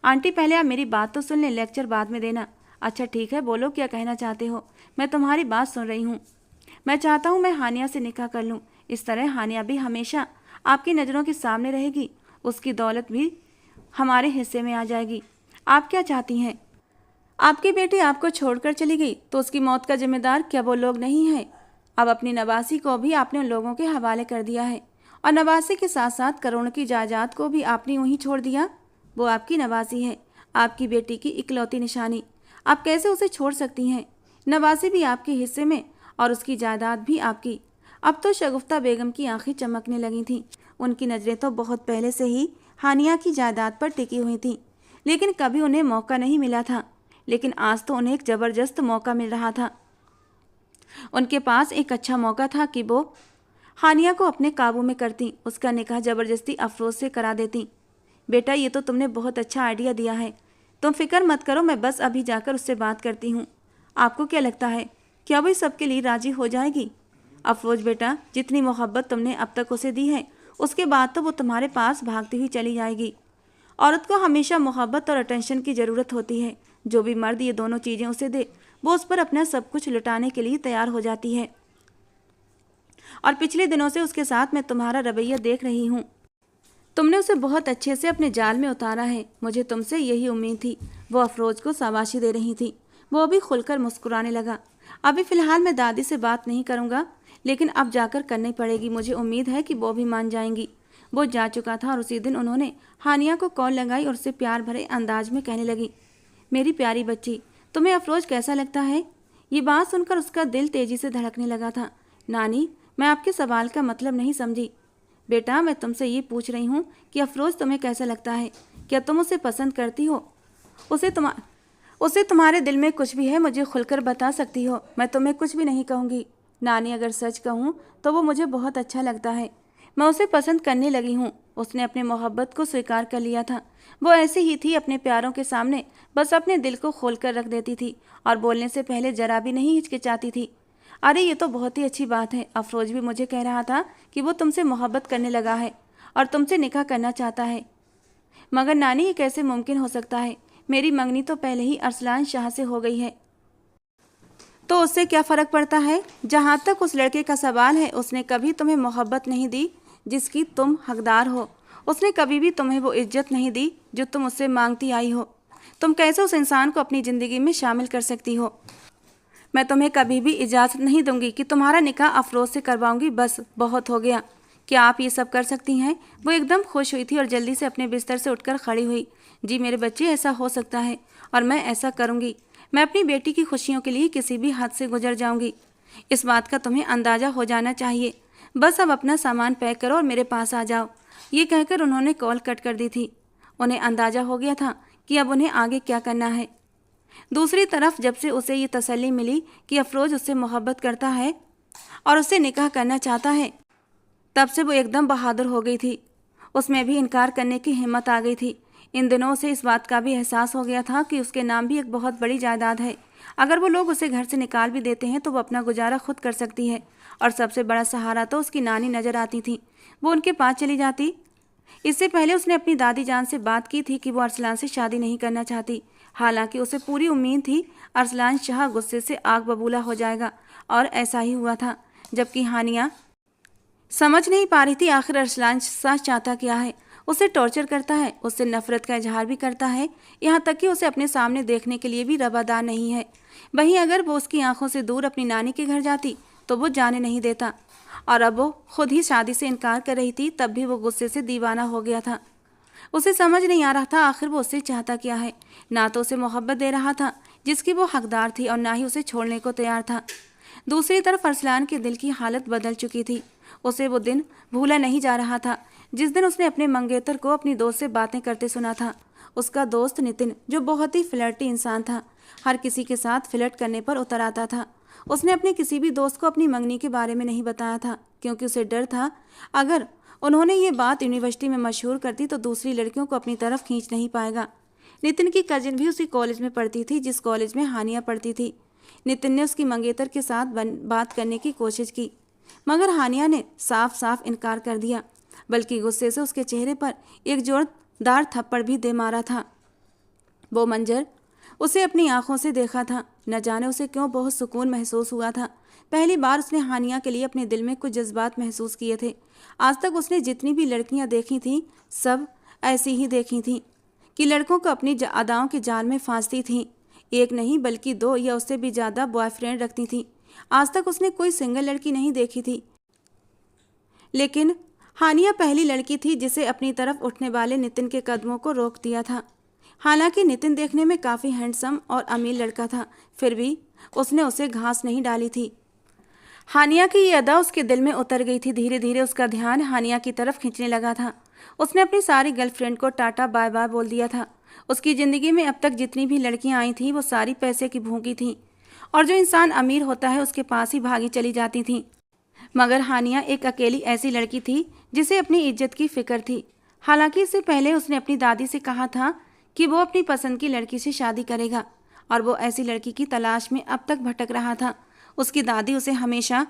आंटी, पहले आप मेरी बात तो सुन लें, लेक्चर बाद में देना। अच्छा ठीक है, बोलो क्या कहना चाहते हो? मैं तुम्हारी बात सुन रही हूँ। मैं चाहता हूँ मैं हानिया से निकाह कर लूँ। इस तरह हानिया भी हमेशा आपकी नज़रों के सामने रहेगी, उसकी दौलत भी हमारे हिस्से में आ जाएगी। आप क्या चाहती हैं? आपकी बेटी आपको छोड़कर चली गई तो उसकी मौत का जिम्मेदार क्या वो लोग नहीं हैं? अब अपनी नवासी को भी आपने उन लोगों के हवाले कर दिया है, और नवासी के साथ साथ करोड़ की जायदाद को भी आपने वहीं छोड़ दिया। वो आपकी नवासी है, आपकी बेटी की इकलौती निशानी। आप कैसे उसे छोड़ सकती हैं? नवासी भी आपके हिस्से में और उसकी जायदाद भी आपकी। अब तो शगुफ्ता बेगम की आंखें चमकने लगी थीं। उनकी नज़रें तो बहुत पहले से ही हानिया की जायदाद पर टिकी हुई थीं, लेकिन कभी उन्हें मौका नहीं मिला था। लेकिन आज तो उन्हें एक ज़बरदस्त मौका मिल रहा था। उनके पास एक अच्छा मौका था कि वो हानिया को अपने काबू में करती, उसका निकाह ज़बरदस्ती अफरोज से करा देती। बेटा, ये तो तुमने बहुत अच्छा आइडिया दिया है। तुम फिक्र मत करो, मैं बस अभी जाकर उससे बात करती हूँ। आपको क्या लगता है, क्या वो सबके लिए राज़ी हो जाएगी? अफरोज बेटा, जितनी मोहब्बत तुमने अब तक उसे दी है, उसके बाद तो वो तुम्हारे पास भागती हुई चली जाएगी। औरत को हमेशा मोहब्बत और अटेंशन की ज़रूरत होती है। जो भी मर्द ये दोनों चीज़ें उसे दे, वो उस पर अपना सब कुछ लुटाने के लिए तैयार हो जाती है। और पिछले दिनों से उसके साथ मैं तुम्हारा रवैया देख रही हूँ। तुमने उसे बहुत अच्छे से अपने जाल में उतारा है। मुझे तुमसे यही उम्मीद थी। वो अफरोज को शाबाशी दे रही थी। वो भी खुलकर मुस्कुराने लगा। अभी फ़िलहाल मैं दादी से बात नहीं करूँगा, लेकिन अब जाकर करनी पड़ेगी। मुझे उम्मीद है कि वो भी मान जाएंगी। वो जा चुका था और उसी दिन उन्होंने हानिया को कॉल लगाई और उससे प्यार भरे अंदाज में कहने लगी, मेरी प्यारी बच्ची, तुम्हें अफरोज कैसा लगता है? ये बात सुनकर उसका दिल तेजी से धड़कने लगा था। नानी, मैं आपके सवाल का मतलब नहीं समझी। बेटा, मैं तुमसे ये पूछ रही हूँ कि अफरोज तुम्हें कैसा लगता है? क्या तुम उसे पसंद करती हो? उसे तुम्हारे दिल में कुछ भी है, मुझे खुलकर बता सकती हो। मैं तुम्हें कुछ भी नहीं कहूँगी। नानी, अगर सच कहूँ तो वो मुझे बहुत अच्छा लगता है। मैं उसे पसंद करने लगी हूँ। उसने अपने मोहब्बत को स्वीकार कर लिया था। वो ऐसी ही थी, अपने प्यारों के सामने बस अपने दिल को खोल कर रख देती थी और बोलने से पहले जरा भी नहीं हिचकिचाती थी। अरे, ये तो बहुत ही अच्छी बात है। अफरोज भी मुझे कह रहा था कि वो तुमसे मोहब्बत करने लगा है और तुमसे निकाह करना चाहता है। मगर नानी, ये कैसे मुमकिन हो सकता है? मेरी मंगनी तो पहले ही अरसलान शाह से हो गई है। तो उससे क्या फ़र्क पड़ता है? जहाँ तक उस लड़के का सवाल है, उसने कभी तुम्हें मोहब्बत नहीं दी जिसकी तुम हकदार हो। उसने कभी भी तुम्हें वो इज्जत नहीं दी जो तुम उससे मांगती आई हो। तुम कैसे उस इंसान को अपनी ज़िंदगी में शामिल कर सकती हो? मैं तुम्हें कभी भी इजाज़त नहीं दूंगी कि तुम्हारा निकाह अफरोज़ से करवाऊंगी। बस बहुत हो गया। क्या आप ये सब कर सकती हैं? वो एकदम खुश हुई थी और जल्दी से अपने बिस्तर से उठकर खड़ी हुई। जी मेरे बच्चे, ऐसा हो सकता है और मैं ऐसा करूंगी। मैं अपनी बेटी की खुशियों के लिए किसी भी हद से गुजर जाऊंगी। इस बात का तुम्हें अंदाज़ा हो जाना चाहिए। बस अब अपना सामान पैक करो और मेरे पास आ जाओ। ये कहकर उन्होंने कॉल कट कर दी थी। उन्हें अंदाज़ा हो गया था कि अब उन्हें आगे क्या करना है। दूसरी तरफ जब से उसे ये तसल्ली मिली कि अफरोज़ उससे मोहब्बत करता है और उससे निकाह करना चाहता है, तब से वो एकदम बहादुर हो गई थी। उसमें भी इनकार करने की हिम्मत आ गई थी। इन दिनों उसे इस बात का भी एहसास हो गया था कि उसके नाम भी एक बहुत बड़ी जायदाद है। अगर वो लोग उसे घर से निकाल भी देते हैं तो वो अपना गुजारा खुद कर सकती है। और सबसे बड़ा सहारा तो उसकी नानी नज़र आती थी। वो उनके पास चली जाती। इससे पहले उसने अपनी दादी जान से बात की थी कि वो अरसलान से शादी नहीं करना चाहती। हालांकि उसे पूरी उम्मीद थी अरसलान शाह गुस्से से आग बबूला हो जाएगा, और ऐसा ही हुआ था। जबकि हानिया समझ नहीं पा रही थी आखिर अरसलान शाह चाहता क्या है। उसे टॉर्चर करता है, उससे नफरत का इजहार भी करता है, यहाँ तक कि उसे अपने सामने देखने के लिए भी रवादार नहीं है। वहीं अगर वो उसकी आंखों से दूर अपनी नानी के घर जाती तो वो जाने नहीं देता। और अब वो खुद ही शादी से इनकार कर रही थी, तब भी वो गुस्से से दीवाना हो गया था। उसे समझ नहीं आ रहा था आखिर वो उससे चाहता क्या है। ना तो उसे मोहब्बत दे रहा था जिसकी वो हकदार थी, और ना ही उसे छोड़ने को तैयार था। दूसरी तरफ अरसलान के दिल की हालत बदल चुकी थी। उसे वो दिन भूला नहीं जा रहा था जिस दिन उसने अपने मंगेतर को अपनी दोस्त से बातें करते सुना था। उसका दोस्त नितिन, जो बहुत ही फ्लर्टी इंसान था, हर किसी के साथ फ्लर्ट करने पर उतर आता था। उसने अपने किसी भी दोस्त को अपनी मंगनी के बारे में नहीं बताया था, क्योंकि उसे डर था अगर उन्होंने ये बात यूनिवर्सिटी में मशहूर कर दी तो दूसरी लड़कियों को अपनी तरफ खींच नहीं पाएगा। नितिन की कजिन भी उसी कॉलेज में पढ़ती थी जिस कॉलेज में हानिया पढ़ती थी। नितिन ने उसकी मंगेतर के साथ बात करने की कोशिश की, मगर हानिया ने साफ साफ इनकार कर दिया, बल्कि गुस्से से उसके चेहरे पर एक जोरदार थप्पड़ भी दे मारा था। वो मंजर उसे अपनी आंखों से देखा था। न जाने उसे क्यों बहुत सुकून महसूस हुआ था। पहली बार उसने हानिया के लिए अपने दिल में कुछ जज्बात महसूस किए थे। आज तक उसने जितनी भी लड़कियां देखी थीं सब ऐसी ही देखी थीं कि लड़कों को अपनी अदाओं के जाल में फांसती थीं। एक नहीं बल्कि 2 या उससे भी ज़्यादा बॉयफ्रेंड रखती थीं। आज तक उसने कोई सिंगल लड़की नहीं देखी थी, लेकिन हानिया पहली लड़की थी जिसे अपनी तरफ उठने वाले नितिन के कदमों को रोक दिया था। हालांकि नितिन देखने में काफ़ी हैंडसम और अमीर लड़का था, फिर भी उसने उसे घास नहीं डाली थी। हानिया की ये अदा उसके दिल में उतर गई थी। धीरे धीरे उसका ध्यान हानिया की तरफ खींचने लगा था। उसने अपनी सारी गर्लफ्रेंड को टाटा बाय बाय बोल दिया था। उसकी ज़िंदगी में अब तक जितनी भी लड़कियां आई थीं वो सारी पैसे की भूखी थीं, और जो इंसान अमीर होता है उसके पास ही भागी चली जाती थीं। मगर हानिया एक अकेली ऐसी लड़की थी जिसे अपनी इज्जत की फिक्र थी। हालांकि इससे पहले उसने अपनी दादी से कहा था कि वो अपनी पसंद की लड़की से शादी करेगा, और वो ऐसी लड़की की तलाश में अब तक भटक रहा था। उसकी दादी उसे हमेशा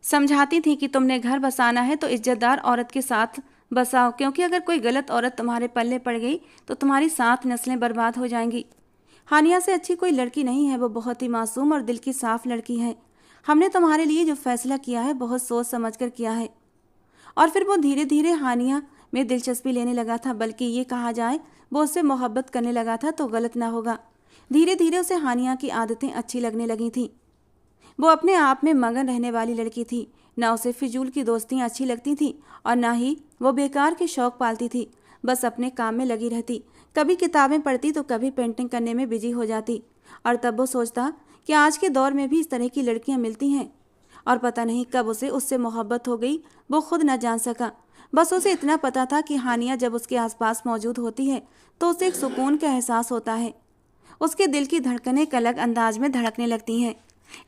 समझाती थी कि तुमने घर बसाना है तो इज्जतदार औरत के साथ बसाओ, क्योंकि अगर कोई गलत औरत तुम्हारे पल्ले पड़ गई तो तुम्हारी 7 नस्लें बर्बाद हो जाएंगी। हानिया से अच्छी कोई लड़की नहीं है। वो बहुत ही मासूम और दिल की साफ लड़की है। हमने तुम्हारे लिए जो फैसला किया है बहुत सोच समझ कर किया है। और फिर वो धीरे धीरे हानिया में दिलचस्पी लेने लगा था, बल्कि ये कहा जाए वो उससे मोहब्बत करने लगा था तो गलत ना होगा। धीरे धीरे उसे हानिया की आदतें अच्छी लगने लगी थीं। वो अपने आप में मगन रहने वाली लड़की थी। ना उसे फिजूल की दोस्तियाँ अच्छी लगती थीं और ना ही वो बेकार के शौक पालती थी। बस अपने काम में लगी रहती, कभी किताबें पढ़ती तो कभी पेंटिंग करने में बिजी हो जाती। और तब वो सोचता कि आज के दौर में भी इस तरह की लड़कियां मिलती हैं, और पता नहीं कब उसे उससे मोहब्बत हो गई, वो खुद न जान सका। बस उसे इतना पता था कि हानिया जब उसके आसपास मौजूद होती है तो उसे एक सुकून का एहसास होता है। उसके दिल की धड़कनें एक अलग अंदाज में धड़कने लगती हैं।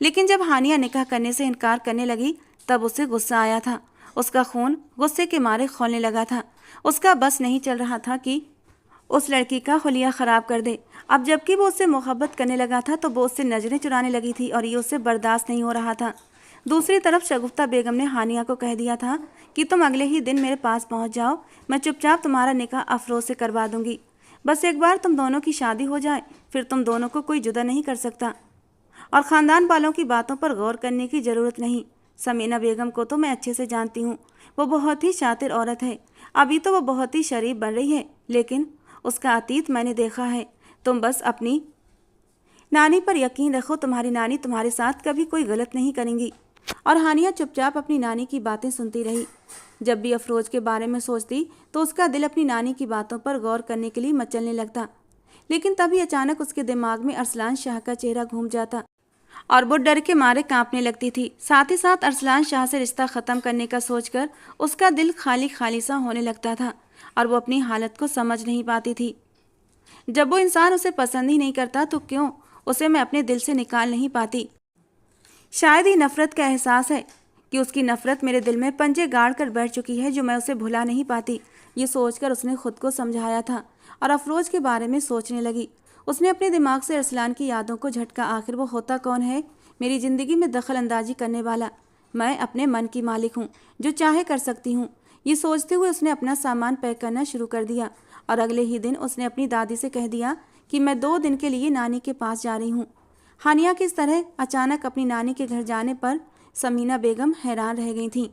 लेकिन जब हानिया निकाह करने से इनकार करने लगी तब उसे गुस्सा आया था। उसका खून गुस्से के मारे खौलने लगा था। उसका बस नहीं चल रहा था कि उस लड़की का हुलिया ख़राब कर दे। अब जबकि वो उससे मोहब्बत करने लगा था तो वो उससे नज़रें चुराने लगी थी, और ये उससे बर्दाश्त नहीं हो रहा था। दूसरी तरफ शगुफ्ता बेगम ने हानिया को कह दिया था कि तुम अगले ही दिन मेरे पास पहुंच जाओ, मैं चुपचाप तुम्हारा निकाह अफरोज़ से करवा दूंगी। बस एक बार तुम दोनों की शादी हो जाए फिर तुम दोनों को कोई जुदा नहीं कर सकता, और ख़ानदान वालों की बातों पर गौर करने की ज़रूरत नहीं। समीना बेगम को तो मैं अच्छे से जानती हूँ, वो बहुत ही शातिर औरत है। अभी तो वो बहुत ही शरीफ बन रही है, लेकिन उसका अतीत मैंने देखा है। तुम बस अपनी नानी पर यकीन रखो, तुम्हारी नानी तुम्हारे साथ कभी कोई गलत नहीं करेंगी। और हानिया चुपचाप अपनी नानी की बातें सुनती रही। जब भी अफरोज के बारे में सोचती तो उसका दिल अपनी नानी की बातों पर गौर करने के लिए मचलने लगता, लेकिन तभी अचानक उसके दिमाग में अरसलान शाह का चेहरा घूम जाता और वो डर के मारे कांपने लगती थी। साथ ही साथ अरसलान शाह से रिश्ता ख़त्म करने का सोचकर उसका दिल खाली खाली सा होने लगता था और वो अपनी हालत को समझ नहीं पाती थी। जब वो इंसान उसे पसंद ही नहीं करता तो क्यों उसे मैं अपने दिल से निकाल नहीं पाती। शायद ही नफ़रत का एहसास है कि उसकी नफ़रत मेरे दिल में पंजे गाड़ कर बैठ चुकी है, जो मैं उसे भुला नहीं पाती। ये सोचकर उसने खुद को समझाया था और अफरोज के बारे में सोचने लगी। उसने अपने दिमाग से अरसलान की यादों को झटका। आखिर वो होता कौन है मेरी ज़िंदगी में दखल अंदाजी करने वाला? मैं अपने मन की मालिक हूँ, जो चाहे कर सकती हूँ। ये सोचते हुए उसने अपना सामान पैक करना शुरू कर दिया और अगले ही दिन उसने अपनी दादी से कह दिया कि मैं 2 दिन के लिए नानी के पास जा रही हूँ। हानिया किस तरह अचानक अपनी नानी के घर जाने पर समीना बेगम हैरान रह गई थीं।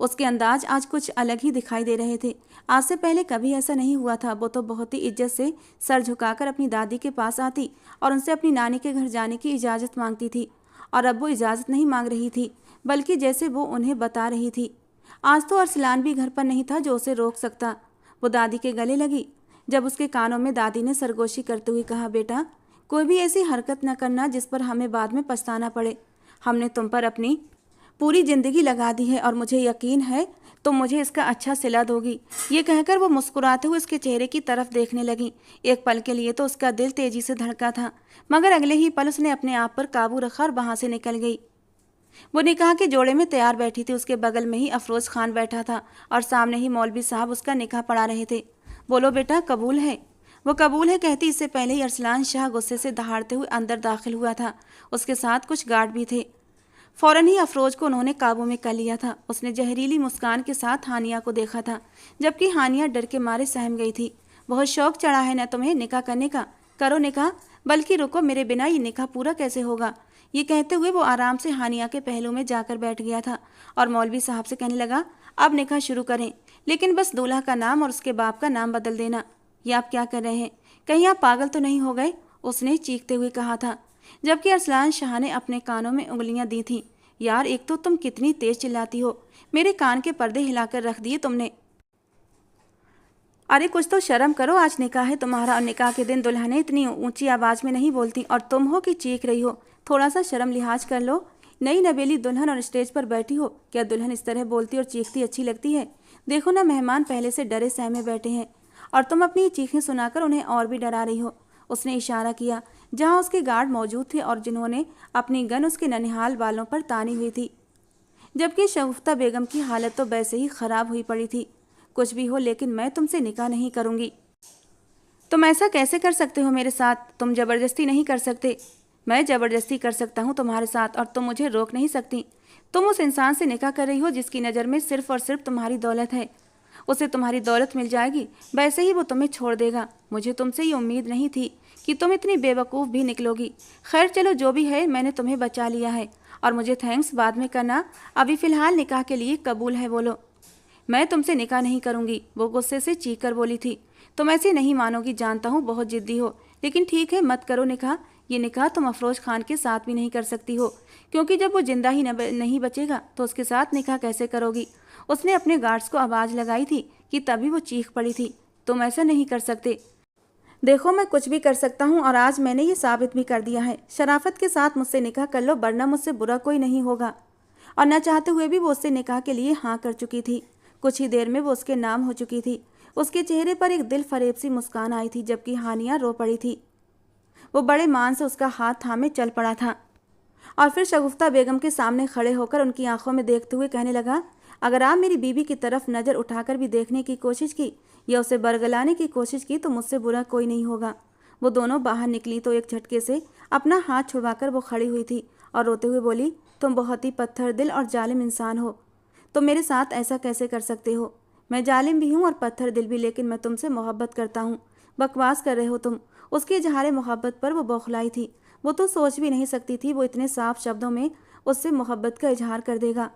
उसके अंदाज आज कुछ अलग ही दिखाई दे रहे थे। आज से पहले कभी ऐसा नहीं हुआ था। वो तो बहुत ही इज्जत से सर झुकाकर अपनी दादी के पास आती और उनसे अपनी नानी के घर जाने की इजाज़त मांगती थी, और अब वो इजाज़त नहीं मांग रही थी, बल्कि जैसे वो उन्हें बता रही थी। आज तो अरसलान भी घर पर नहीं था जो उसे रोक सकता। वो दादी के गले लगी। जब उसके कानों में दादी ने सरगोशी करते हुए कहा, बेटा कोई भी ऐसी हरकत न करना जिस पर हमें बाद में पछताना पड़े। हमने तुम पर अपनी पूरी ज़िंदगी लगा दी है और मुझे यकीन है तुम मुझे इसका अच्छा सिला दोगी। ये कहकर वो मुस्कुराते हुए उसके चेहरे की तरफ देखने लगी। एक पल के लिए तो उसका दिल तेजी से धड़का था, मगर अगले ही पल उसने अपने आप पर काबू रखा और वहाँ से निकल गई। वो निकाह के जोड़े में तैयार बैठी थी। उसके बगल में ही अफरोज खान बैठा था और सामने ही मौलवी साहब उसका निकाह पढ़ा रहे थे। बोलो बेटा, कबूल है? वो कबूल है कहती इससे पहले ही अरसलान शाह गुस्से से दहाड़ते हुए अंदर दाखिल हुआ था। उसके साथ कुछ गार्ड भी थे। फौरन ही अफरोज को उन्होंने काबू में कर लिया था। उसने जहरीली मुस्कान के साथ हानिया को देखा था, जबकि हानिया डर के मारे सहम गई थी। बहुत शौक चढ़ा है ना तुम्हें निकाह करने का? करो निकाह, बल्कि रुको, मेरे बिना ये निकाह पूरा कैसे होगा? ये कहते हुए वो आराम से हानिया के पहलू में जाकर बैठ गया था और मौलवी साहब से कहने लगा, अब निकाह शुरू करें, लेकिन बस दूल्हा का नाम और उसके बाप का नाम बदल देना। ये आप क्या कर रहे हैं? कहीं आप पागल तो नहीं हो गए? उसने चीखते हुए कहा था, जबकि अरसलान शाह ने अपने कानों में उंगलियां दी थीं। यार, एक तो तुम कितनी तेज चिल्लाती हो, मेरे कान के पर्दे हिलाकर रख दिए तुमने। अरे कुछ तो शर्म करो, आज निकाह है तुम्हारा और निकाह के दिन दुल्हनें इतनी ऊंची आवाज़ में नहीं बोलती, और तुम हो कि चीख रही हो। थोड़ा सा शर्म लिहाज कर लो। नई नवेली दुल्हन और स्टेज पर बैठी हो, क्या दुल्हन इस तरह बोलती और चीखती अच्छी लगती है? देखो ना, मेहमान पहले से डरे सहमे बैठे हैं और तुम अपनी चीखें सुनाकर उन्हें और भी डरा रही हो। उसने इशारा किया जहां उसके गार्ड मौजूद थे और जिन्होंने अपनी गन उसके ननिहाल बालों पर तानी हुई थी, जबकि शगुफ्ता बेगम की हालत तो वैसे ही खराब हुई पड़ी थी। कुछ भी हो, लेकिन मैं तुमसे निकाह नहीं करूंगी। तुम ऐसा कैसे कर सकते हो मेरे साथ? तुम जबरदस्ती नहीं कर सकते। मैं जबरदस्ती कर सकता हूँ तुम्हारे साथ, और तुम मुझे रोक नहीं सकती। तुम उस इंसान से निकाह कर रही हो जिसकी नज़र में सिर्फ और सिर्फ तुम्हारी दौलत है। उसे तुम्हारी दौलत मिल जाएगी, वैसे ही वो तुम्हें छोड़ देगा। मुझे तुमसे ये उम्मीद नहीं थी कि तुम इतनी बेवकूफ़ भी निकलोगी। खैर चलो, जो भी है, मैंने तुम्हें बचा लिया है और मुझे थैंक्स बाद में करना। अभी फ़िलहाल निकाह के लिए कबूल है बोलो। मैं तुमसे निकाह नहीं करूँगी, वो गुस्से से चीख कर बोली थी। तुम ऐसे नहीं मानोगी, जानता हूँ बहुत ज़िद्दी हो, लेकिन ठीक है, मत करो निकाह। ये निकाह तुम अफरोज खान के साथ भी नहीं कर सकती हो, क्योंकि जब वो जिंदा ही नहीं बचेगा तो उसके साथ निकाह कैसे करोगी? उसने अपने गार्ड्स को आवाज़ लगाई थी कि तभी वो चीख पड़ी थी, तुम ऐसा नहीं कर सकते। देखो, मैं कुछ भी कर सकता हूँ और आज मैंने ये साबित भी कर दिया है। शराफत के साथ मुझसे निकाह कर लो, वरना मुझसे बुरा कोई नहीं होगा। और न चाहते हुए भी वो उससे निकाह के लिए हाँ कर चुकी थी। कुछ ही देर में वो उसके नाम हो चुकी थी। उसके चेहरे पर एक दिल फरेब सी मुस्कान आई थी, जबकि हानिया रो पड़ी थी। वो बड़े मान से उसका हाथ थामे चल पड़ा था और फिर शगुफ्ता बेगम के सामने खड़े होकर उनकी आंखों में देखते हुए कहने लगा, अगर आप मेरी बीवी की तरफ नज़र उठाकर भी देखने की कोशिश की या उसे बरगलाने की कोशिश की तो मुझसे बुरा कोई नहीं होगा। वो दोनों बाहर निकली तो एक झटके से अपना हाथ छुड़वाकर वो खड़ी हुई थी और रोते हुए बोली, तुम बहुत ही पत्थर दिल और जालिम इंसान हो। तुम मेरे साथ ऐसा कैसे कर सकते हो? मैं जालिम भी हूँ और पत्थर दिल भी, लेकिन मैं तुमसे मोहब्बत करता हूँ। बकवास कर रहे हो तुम। उसके इजहार मोहब्बत पर वो बौखलाई थी। वो तो सोच भी नहीं सकती थी वो इतने साफ शब्दों में उससे मोहब्बत का इजहार कर देगा।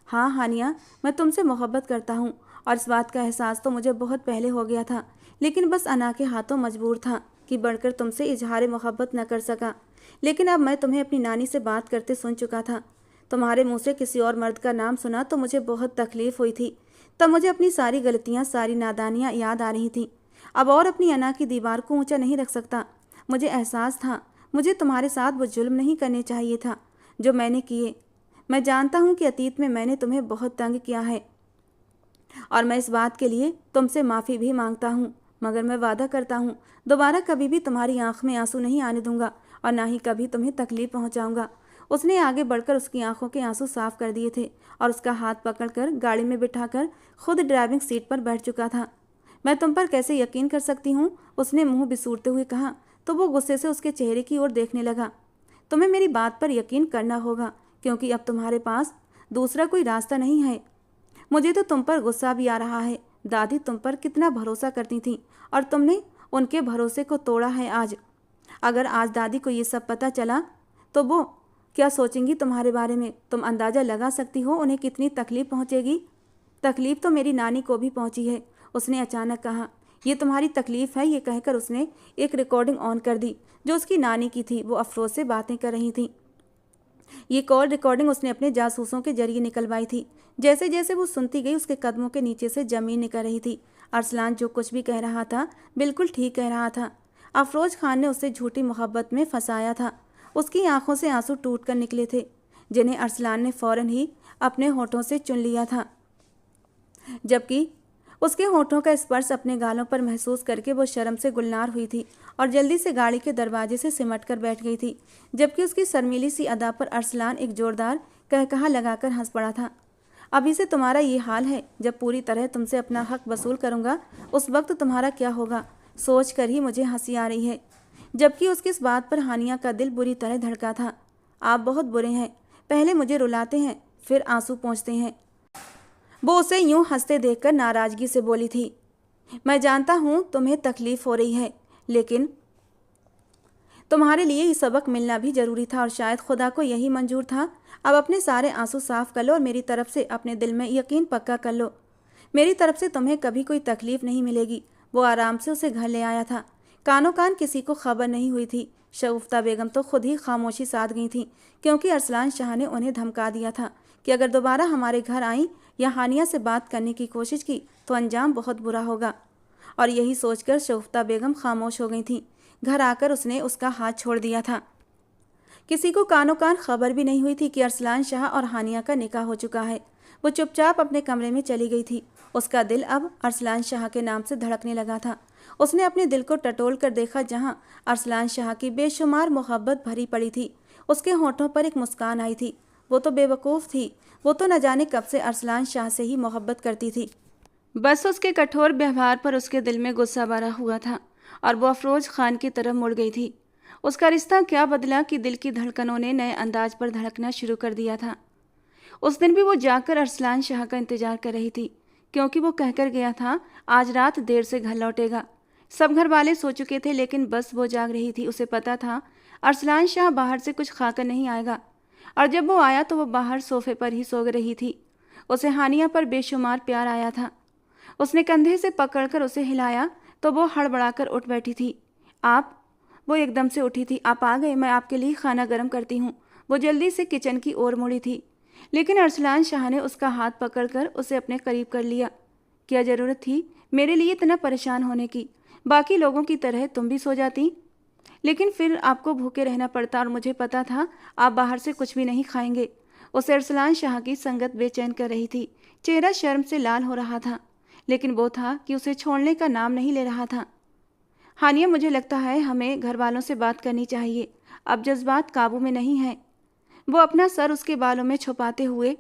हाँ हानिया, मैं तुमसे मोहब्बत करता हूँ और इस बात का एहसास तो मुझे बहुत पहले हो गया था, लेकिन बस अना के हाथों मजबूर था कि बढ़कर तुमसे इजहार मोहब्बत न कर सका। लेकिन अब मैं तुम्हें अपनी नानी से बात करते सुन चुका था। तुम्हारे मुंह से किसी और मर्द का नाम सुना तो मुझे बहुत तकलीफ हुई थी। तब मुझे अपनी सारी गलतियां, सारी नादानियां याद आ रही थीं। अब और अपनी अना की दीवार को ऊंचा नहीं रख सकता। मुझे एहसास था मुझे तुम्हारे साथ वो जुल्म नहीं करने चाहिए था जो मैंने किए। मैं जानता हूँ कि अतीत में मैंने तुम्हें बहुत तंग किया है और मैं इस बात के लिए तुमसे माफ़ी भी मांगता हूँ, मगर मैं वादा करता हूँ दोबारा कभी भी तुम्हारी आंख में आंसू नहीं आने दूंगा और ना ही कभी तुम्हें तकलीफ पहुँचाऊँगा। उसने आगे बढ़कर उसकी आंखों के आंसू साफ कर दिए थे और उसका हाथ पकड़कर गाड़ी में बिठाकर खुद ड्राइविंग सीट पर बैठ चुका था। मैं तुम पर कैसे यकीन कर सकती हूँ, उसने मुंह बिसूरते हुए कहा तो वो गुस्से से उसके चेहरे की ओर देखने लगा। तुम्हें मेरी बात पर यकीन करना होगा क्योंकि अब तुम्हारे पास दूसरा कोई रास्ता नहीं है। मुझे तो तुम पर गुस्सा भी आ रहा है। दादी तुम पर कितना भरोसा करती थी और तुमने उनके भरोसे को तोड़ा है आज। अगर आज दादी को ये सब पता चला तो वो क्या सोचेंगी तुम्हारे बारे में? तुम अंदाज़ा लगा सकती हो उन्हें कितनी तकलीफ पहुँचेगी। तकलीफ तो मेरी नानी को भी पहुँची है, उसने अचानक कहा। ये तुम्हारी तकलीफ है, ये कहकर उसने एक रिकॉर्डिंग ऑन कर दी जो उसकी नानी की थी। वो अफरोज से बातें कर रही थी। ये कॉल रिकॉर्डिंग उसने अपने जासूसों के जरिए निकलवाई थी। जैसे जैसे वो सुनती गई उसके कदमों के नीचे से जमीन निकल रही थी। अरसलान जो कुछ भी कह रहा था बिल्कुल ठीक कह रहा था। अफरोज खान ने उसे झूठी मोहब्बत में फंसाया था। उसकी आंखों से आंसू टूट कर निकले थे जिन्हें अरसलान ने फौरन ही अपने होठों से चुन लिया था, जबकि उसके होठों का स्पर्श अपने गालों पर महसूस करके वो शर्म से गुलनार हुई थी और जल्दी से गाड़ी के दरवाजे से सिमट कर बैठ गई थी। जबकि उसकी शर्मीली सी अदा पर अरसलान एक जोरदार कहकहा लगाकर हंस पड़ा था। अभी से तुम्हारा ये हाल है, जब पूरी तरह तुमसे अपना हक वसूल करूंगा उस वक्त तुम्हारा क्या होगा, सोच कर ही मुझे हंसी आ रही है। जबकि उसकी इस बात पर हानिया का दिल बुरी तरह धड़का था। आप बहुत बुरे हैं, पहले मुझे रुलाते हैं फिर आंसू पोंछते हैं। वो उसे यूं हंसते देखकर नाराजगी से बोली थी। मैं जानता हूँ तुम्हें तकलीफ हो रही है, लेकिन तुम्हारे लिए ये सबक मिलना भी जरूरी था और शायद खुदा को यही मंजूर था। अब अपने सारे आंसू साफ कर लो और मेरी तरफ से अपने दिल में यकीन पक्का कर लो, मेरी तरफ से तुम्हें कभी कोई तकलीफ नहीं मिलेगी। वो आराम से उसे घर ले आया था। कानों कान किसी को खबर नहीं हुई थी। शगुफ्ता बेगम तो खुद ही खामोशी साध गई थी क्योंकि अरसलान शाह ने उन्हें धमका दिया था कि अगर दोबारा हमारे घर आई या हानिया से बात करने की कोशिश की तो अंजाम बहुत बुरा होगा। और यही सोचकर शगुफ्ता बेगम खामोश हो गई थी। घर आकर उसने उसका हाथ छोड़ दिया था। किसी को कानों कान खबर भी नहीं हुई थी कि अरसलान शाह और हानिया का निकाह हो चुका है। वो चुपचाप अपने कमरे में चली गई थी। उसका दिल अब अरसलान शाह के नाम से धड़कने लगा था। उसने अपने दिल को टटोल कर देखा जहां अरसलान शाह की बेशुमार मोहब्बत भरी पड़ी थी। उसके होठों पर एक मुस्कान आई थी। वो तो बेवकूफ़ थी, वो तो न जाने कब से अरसलान शाह से ही मोहब्बत करती थी। बस उसके कठोर व्यवहार पर उसके दिल में गुस्सा भरा हुआ था और वो अफरोज खान की तरफ मुड़ गई थी। उसका रिश्ता क्या बदला कि दिल की धड़कनों ने नए अंदाज पर धड़कना शुरू कर दिया था। उस दिन भी वो जाकर अरसलान शाह का इंतजार कर रही थी क्योंकि वो कहकर गया था आज रात देर से घर लौटेगा। सब घर वाले सो चुके थे लेकिन बस वो जाग रही थी। उसे पता था अरसलान शाह बाहर से कुछ खाकर नहीं आएगा और जब वो आया तो वो बाहर सोफे पर ही सो रही थी। उसे हानिया पर बेशुमार प्यार आया था। उसने कंधे से पकड़कर उसे हिलाया तो वो हड़बड़ाकर उठ बैठी थी। आप? वो एकदम से उठी थी। आप आ गए, मैं आपके लिए खाना गर्म करती हूँ। वो जल्दी से किचन की ओर मुड़ी थी लेकिन अरसलान शाह ने उसका हाथ पकड़कर उसे अपने करीब कर लिया। क्या ज़रूरत थी मेरे लिए इतना परेशान होने की? बाकी लोगों की तरह तुम भी सो जाती, लेकिन फिर आपको भूखे रहना पड़ता और मुझे पता था आप बाहर से कुछ भी नहीं खाएंगे। उसे अरसलान शाह की संगत बेचैन कर रही थी। चेहरा शर्म से लाल हो रहा था लेकिन वो था कि उसे छोड़ने का नाम नहीं ले रहा था। हानिया, मुझे लगता है हमें घर वालों से बात करनी चाहिए। अब जज्बात काबू में नहीं है। वो अपना सर उसके बालों में छुपाते हुए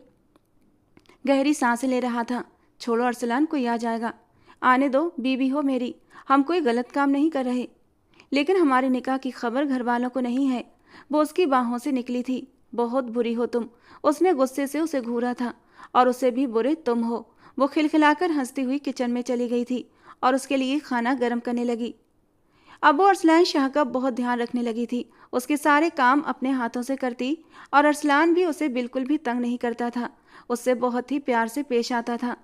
गहरी सांसें ले रहा था। छोड़ो अरसलान, कोई आ जाएगा। आने दो, बीवी हो मेरी, हम कोई गलत काम नहीं कर रहे। लेकिन हमारे निकाह की खबर घर वालों को नहीं है। वो उसकी बाहों से निकली थी। बहुत बुरी हो तुम। उसने गुस्से से उसे घूरा था। और उसे भी बुरे तुम हो। वो खिलखिलाकर हंसती हुई किचन में चली गई थी और उसके लिए खाना गर्म करने लगी। अब वो अरसलान शाह का बहुत ध्यान रखने लगी थी। उसके सारे काम अपने हाथों से करती और अरसलान भी उसे बिल्कुल भी तंग नहीं करता था। उससे बहुत ही प्यार से पेश आता था।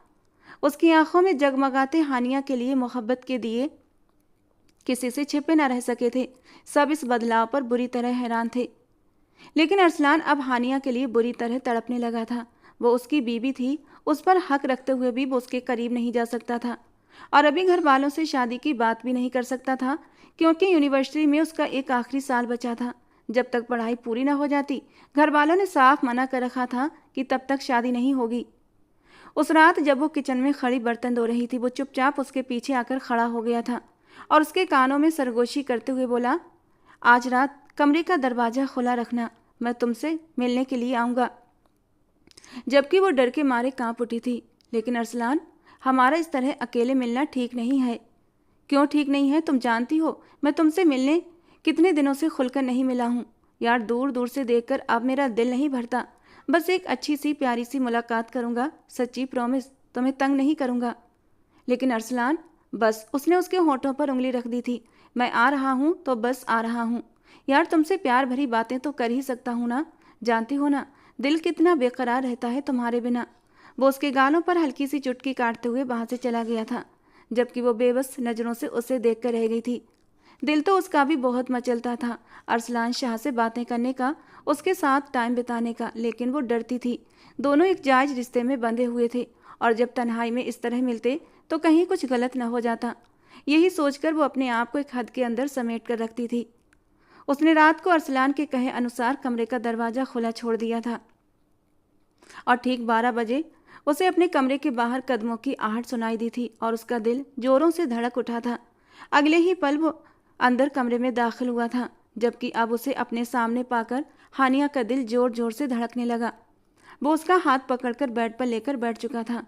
उसकी आंखों में जगमगाते हानिया के लिए मोहब्बत के दिए किसी से छिपे न रह सके थे। सब इस बदलाव पर बुरी तरह हैरान थे। लेकिन अरसलान अब हानिया के लिए बुरी तरह तड़पने लगा था। वो उसकी बीवी थी, उस पर हक रखते हुए भी वो उसके करीब नहीं जा सकता था और अभी घर वालों से शादी की बात भी नहीं कर सकता था, क्योंकि यूनिवर्सिटी में उसका एक आखिरी साल बचा था। जब तक पढ़ाई पूरी ना हो जाती, घर वालों ने साफ मना कर रखा था कि तब तक शादी नहीं होगी। उस रात जब वो किचन में खड़ी बर्तन धो रही थी, वो चुपचाप उसके पीछे आकर खड़ा हो गया था और उसके कानों में सरगोशी करते हुए बोला, आज रात कमरे का दरवाज़ा खुला रखना, मैं तुमसे मिलने के लिए आऊँगा। जबकि वो डर के मारे कांप उठी थी। लेकिन अरसलान, हमारा इस तरह अकेले मिलना ठीक नहीं है। क्यों ठीक नहीं है? तुम जानती हो मैं तुमसे मिलने कितने दिनों से खुलकर नहीं मिला हूँ। यार, दूर दूर से देखकर अब मेरा दिल नहीं भरता। बस एक अच्छी सी प्यारी सी मुलाकात करूँगा, सच्ची प्रॉमिस, तुम्हें तंग नहीं करूँगा। लेकिन अरसलान, बस। उसने उसके होठों पर उंगली रख दी थी। मैं आ रहा हूँ तो बस आ रहा हूँ। यार, तुमसे प्यार भरी बातें तो कर ही सकता हूँ ना। जानती हो ना दिल कितना बेकरार रहता है तुम्हारे बिना। वो उसके गालों पर हल्की सी चुटकी काटते हुए वहां से चला गया था, जबकि वो बेबस नजरों से उसे देख कर रह गई थी। दिल तो उसका भी बहुत मचलता था अरसलान शाह से बातें करने का, उसके साथ टाइम बिताने का, लेकिन वो डरती थी। दोनों एक जायज रिश्ते में बंधे हुए थे और जब तन्हाई में इस तरह मिलते तो कहीं कुछ गलत न हो जाता। यही सोचकर वो अपने आप को एक हद के अंदर समेट कर रखती थी। उसने रात को अरसलान के कहे अनुसार कमरे का दरवाज़ा खुला छोड़ दिया था और ठीक 12 बजे उसे अपने कमरे के बाहर कदमों की आहट सुनाई दी थी और उसका दिल जोरों से धड़क उठा था। अगले ही पल वो अंदर कमरे में दाखिल हुआ था, जबकि अब उसे अपने सामने पाकर हानिया का दिल जोर जोर से धड़कने लगा। वो उसका हाथ पकड़कर बेड पर लेकर बैठ चुका था।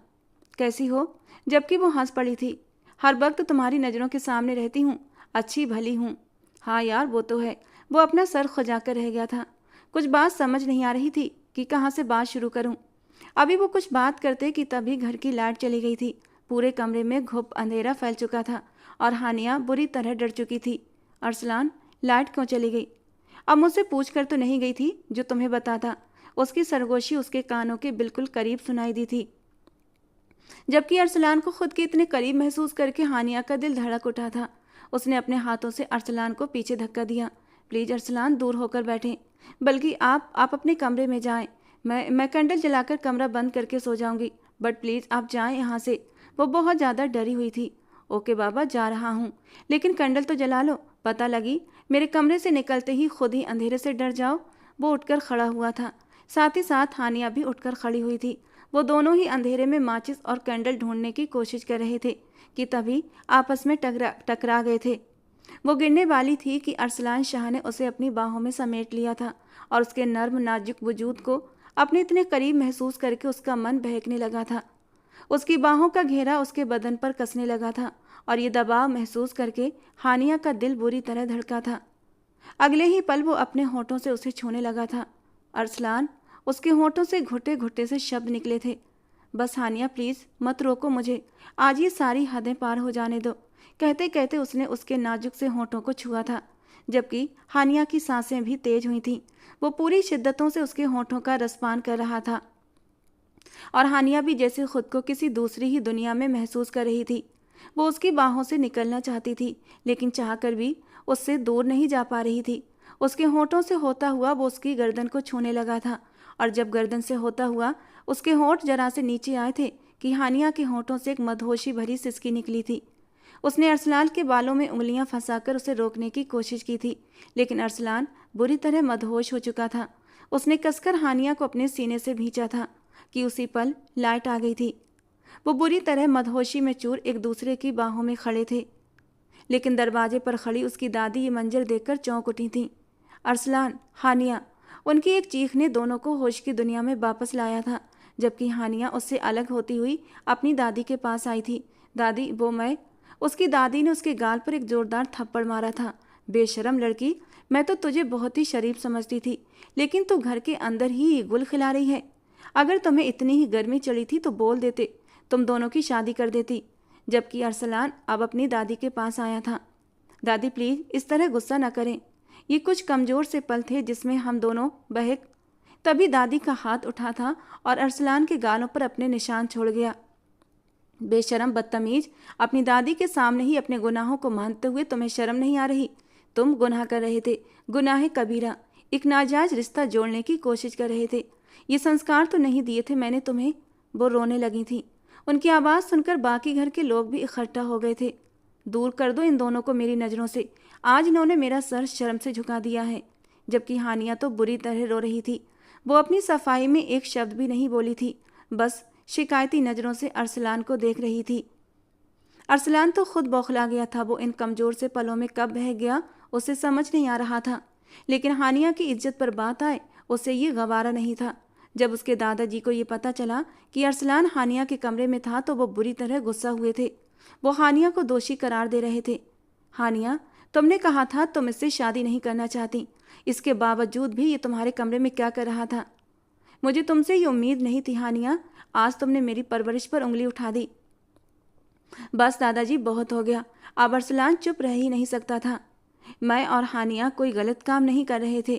कैसी हो? जबकि वो हंस पड़ी थी। हर वक्त तुम्हारी नज़रों के सामने रहती हूँ, अच्छी भली हूँ। हाँ यार, वो तो है। वो अपना सर खुजाकर रह गया था। कुछ बात समझ नहीं आ रही थी कि कहाँ से बात शुरू करूँ। अभी वो कुछ बात करते कि तभी घर की लाइट चली गई थी। पूरे कमरे में घुप अंधेरा फैल चुका था और हानिया बुरी तरह डर चुकी थी। अरसलान, लाइट क्यों चली गई? अब मुझसे पूछ कर तो नहीं गई थी जो तुम्हें बताता। उसकी सरगोशी उसके कानों के बिल्कुल करीब सुनाई दी थी, जबकि अरसलान को खुद के इतने करीब महसूस करके हानिया का दिल धड़क उठा था। उसने अपने हाथों से अरसलान को पीछे धक्का दिया। प्लीज़ अरसलान, दूर होकर बैठें, बल्कि आप अपने कमरे में जाएं। मैं कैंडल जलाकर कमरा बंद करके सो जाऊंगी, बट प्लीज़ आप जाएं यहाँ से। वो बहुत ज़्यादा डरी हुई थी। ओके बाबा, जा रहा हूँ, लेकिन कैंडल तो जला लो। पता लगी मेरे कमरे से निकलते ही खुद ही अंधेरे से डर जाओ। वो उठकर खड़ा हुआ था, साथ ही साथ हानिया भी उठकर खड़ी हुई थी। वो दोनों ही अंधेरे में माचिस और कैंडल ढूंढने की कोशिश कर रहे थे कि तभी आपस में टकरा गए थे। वो गिरने वाली थी कि अरसलान शाह ने उसे अपनी बाहों में समेट लिया था और उसके नर्म नाजुक वजूद को अपने इतने करीब महसूस करके उसका मन बहकने लगा था। उसकी बाहों का घेरा उसके बदन पर कसने लगा था और ये दबाव महसूस करके हानिया का दिल बुरी तरह धड़का था। अगले ही पल वो अपने होठों से उसे छूने लगा था। अरसलान, उसके होठों से घुटे घुटे से शब्द निकले थे। बस हानिया, प्लीज़ मत रोको मुझे, आज ये सारी हदें पार हो जाने दो। कहते कहते उसने उसके नाजुक से होठों को छुआ था, जबकि हानिया की सांसें भी तेज हुई थीं। वो पूरी शिद्दतों से उसके होठों का रसपान कर रहा था और हानिया भी जैसे खुद को किसी दूसरी ही दुनिया में महसूस कर रही थी। वो उसकी बाहों से निकलना चाहती थी, लेकिन चाहकर भी उससे दूर नहीं जा पा रही थी। उसके होठों से होता हुआ वो उसकी गर्दन को छूने लगा था और जब गर्दन से होता हुआ उसके होठ जरा से नीचे आए थे कि हानिया के होठों से एक मदहोशी भरी सिसकी निकली थी। उसने अरसलान के बालों में उंगलियां फंसाकर उसे रोकने की कोशिश की थी, लेकिन अरसलान बुरी तरह मदहोश हो चुका था। उसने कसकर हानिया को अपने सीने से भींचा था कि उसी पल लाइट आ गई थी। वो बुरी तरह मदहोशी में चूर एक दूसरे की बाहों में खड़े थे, लेकिन दरवाजे पर खड़ी उसकी दादी ये मंजर देखकर चौंक उठी थीं। अरसलान, हानिया, उनकी एक चीख ने दोनों को होश की दुनिया में वापस लाया था, जबकि हानिया उससे अलग होती हुई अपनी दादी के पास आई थी। दादी, वो मैं। उसकी दादी ने उसके गाल पर एक जोरदार थप्पड़ मारा था। बेशरम लड़की, मैं तो तुझे बहुत ही शरीफ समझती थी, लेकिन तू घर के अंदर ही गुल खिला रही है। अगर तुम्हें इतनी ही गर्मी चढ़ी थी तो बोल देते, तुम दोनों की शादी कर देती। जबकि अरसलान अब अपनी दादी के पास आया था। दादी प्लीज़ इस तरह गुस्सा न करें, ये कुछ कमज़ोर से पल थे जिसमें हम दोनों बहक। तभी दादी का हाथ उठा था और अरसलान के गालों पर अपने निशान छोड़ गया। बेशरम बदतमीज, अपनी दादी के सामने ही अपने गुनाहों को मानते हुए तुम्हें शर्म नहीं आ रही? तुम गुनाह कर रहे थे, गुनाह कबीरा, एक नाजायज रिश्ता जोड़ने की कोशिश कर रहे थे। ये संस्कार तो नहीं दिए थे मैंने तुम्हें। वो रोने लगी थी। उनकी आवाज़ सुनकर बाकी घर के लोग भी इकट्ठा हो गए थे। दूर कर दो इन दोनों को मेरी नज़रों से। आज इन्होंने मेरा सर शर्म से झुका दिया है। जबकि हानिया तो बुरी तरह रो रही थी। वो अपनी सफाई में एक शब्द भी नहीं बोली थी, बस शिकायती नज़रों से अरसलान को देख रही थी। अरसलान तो खुद बौखला गया था। वो इन कमज़ोर से पलों में कब बह गया उसे समझ नहीं आ रहा था। लेकिन हानिया की इज्जत पर बात आए उसे ये गवारा नहीं था। जब उसके दादाजी को ये पता चला कि अरसलान हानिया के कमरे में था तो वो बुरी तरह गुस्सा हुए थे। वो हानिया को दोषी करार दे रहे थे। हानिया, तुमने कहा था तुम इससे शादी नहीं करना चाहती, इसके बावजूद भी ये तुम्हारे कमरे में क्या कर रहा था? मुझे तुमसे ये उम्मीद नहीं थी हानिया। आज तुमने मेरी परवरिश पर उंगली उठा दी। बस दादाजी, बहुत हो गया। अब अरसलान चुप रह ही नहीं सकता था। मैं और हानिया कोई गलत काम नहीं कर रहे थे,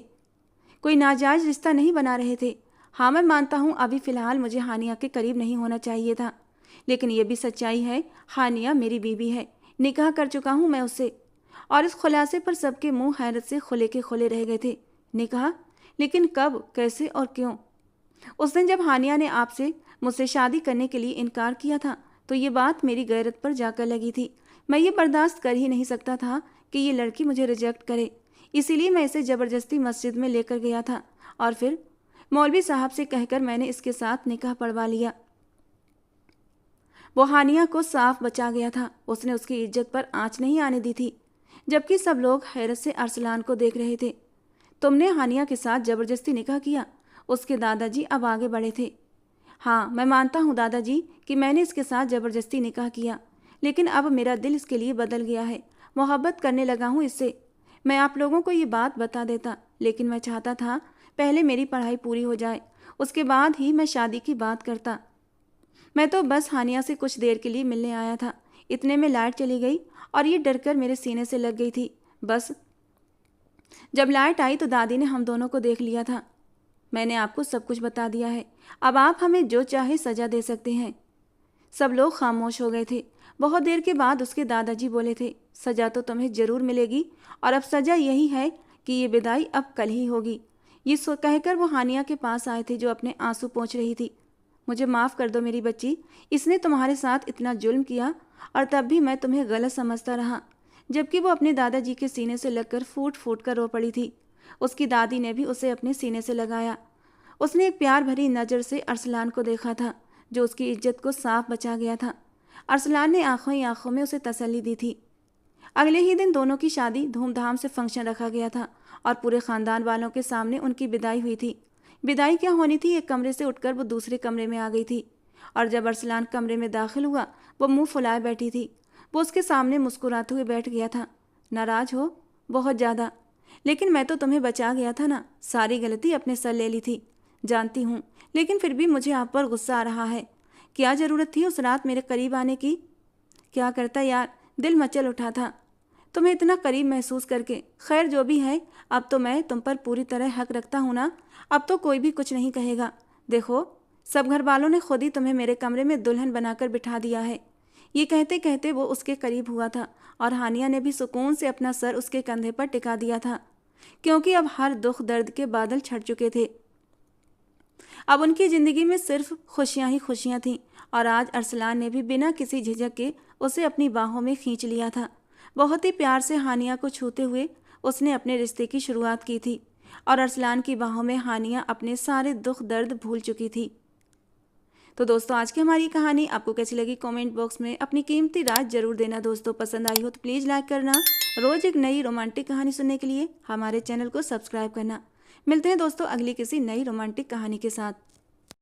कोई नाजायज रिश्ता नहीं बना रहे थे। हाँ, मैं मानता हूँ अभी फ़िलहाल मुझे हानिया के करीब नहीं होना चाहिए था, लेकिन ये भी सच्चाई है हानिया मेरी बीवी है। निकाह कर चुका हूँ मैं उससे। और इस खुलासे पर सबके मुंह हैरत से खुले के खुले रह गए थे। निकाह? लेकिन कब, कैसे और क्यों? उस दिन जब हानिया ने आपसे मुझसे शादी करने के लिए इनकार किया था तो ये बात मेरी गैरत पर जाकर लगी थी। मैं ये बर्दाश्त कर ही नहीं सकता था कि ये लड़की मुझे रिजेक्ट करे। इसीलिए मैं इसे ज़बरदस्ती मस्जिद में लेकर गया था और फिर मौलवी साहब से कहकर मैंने इसके साथ निकाह पढ़वा लिया। वो हानिया को साफ बचा गया था। उसने उसकी इज्जत पर आंच नहीं आने दी थी। जबकि सब लोग हैरत से अरसलान को देख रहे थे। तुमने हानिया के साथ ज़बरदस्ती निकाह किया? उसके दादाजी अब आगे बढ़े थे। हाँ, मैं मानता हूँ दादाजी कि मैंने इसके साथ ज़बरदस्ती निकाह किया, लेकिन अब मेरा दिल इसके लिए बदल गया है। मोहब्बत करने लगा हूँ इससे। मैं आप लोगों को ये बात बता देता, लेकिन मैं चाहता था पहले मेरी पढ़ाई पूरी हो जाए, उसके बाद ही मैं शादी की बात करता। मैं तो बस हानिया से कुछ देर के लिए मिलने आया था। इतने में लाइट चली गई और ये डरकर मेरे सीने से लग गई थी। बस जब लाइट आई तो दादी ने हम दोनों को देख लिया था। मैंने आपको सब कुछ बता दिया है। अब आप हमें जो चाहे सज़ा दे सकते हैं। सब लोग खामोश हो गए थे। बहुत देर के बाद उसके दादाजी बोले थे, सज़ा तो तुम्हें ज़रूर मिलेगी और अब सज़ा यही है कि ये विदाई अब कल ही होगी। ये कहकर वो हानिया के पास आए थे जो अपने आंसू पोंछ रही थी। मुझे माफ़ कर दो मेरी बच्ची, इसने तुम्हारे साथ इतना जुल्म किया और तब भी मैं तुम्हें गलत समझता रहा। जबकि वो अपने दादाजी के सीने से लगकर फूट फूट कर रो पड़ी थी। उसकी दादी ने भी उसे अपने सीने से लगाया। उसने एक प्यार भरी नज़र से अरसलान को देखा था जो उसकी इज्जत को साफ बचा गया था। अरसलान ने आंखों ही आंखों में उसे तसल्ली दी थी। अगले ही दिन दोनों की शादी धूमधाम से फंक्शन रखा गया था और पूरे ख़ानदान वालों के सामने उनकी विदाई हुई थी। विदाई क्या होनी थी, एक कमरे से उठकर वो दूसरे कमरे में आ गई थी और जब अरसलान कमरे में दाखिल हुआ वो मुंह फुलाए बैठी थी। वो उसके सामने मुस्कुराते हुए बैठ गया था। नाराज़ हो? बहुत ज़्यादा। लेकिन मैं तो तुम्हें बचा गया था ना, सारी गलती अपने सर ले ली थी। जानती हूँ, लेकिन फिर भी मुझे आप पर गुस्सा आ रहा है। क्या ज़रूरत थी उस रात मेरे करीब आने की? क्या करता यार, दिल मचल उठा था तुम्हें इतना करीब महसूस करके। खैर जो भी है, अब तो मैं तुम पर पूरी तरह हक रखता हूँ ना, अब तो कोई भी कुछ नहीं कहेगा। देखो, सब घर वालों ने खुद ही तुम्हें मेरे कमरे में दुल्हन बनाकर बिठा दिया है। ये कहते कहते वो उसके करीब हुआ था और हानिया ने भी सुकून से अपना सर उसके कंधे पर टिका दिया था, क्योंकि अब हर दुख दर्द के बादल छट चुके थे। अब उनकी ज़िंदगी में सिर्फ खुशियाँ ही खुशियाँ थीं और आज अरसलान ने भी बिना किसी झिझक के उसे अपनी बाहों में खींच लिया था। बहुत ही प्यार से हानिया को छूते हुए उसने अपने रिश्ते की शुरुआत की थी और अरसलान की बाहों में हानिया अपने सारे दुख दर्द भूल चुकी थी। तो दोस्तों, आज की हमारी कहानी आपको कैसी लगी कमेंट बॉक्स में अपनी कीमती राय जरूर देना। दोस्तों, पसंद आई हो तो प्लीज़ लाइक करना। रोज़ एक नई रोमांटिक कहानी सुनने के लिए हमारे चैनल को सब्सक्राइब करना। मिलते हैं दोस्तों अगली किसी नई रोमांटिक कहानी के साथ।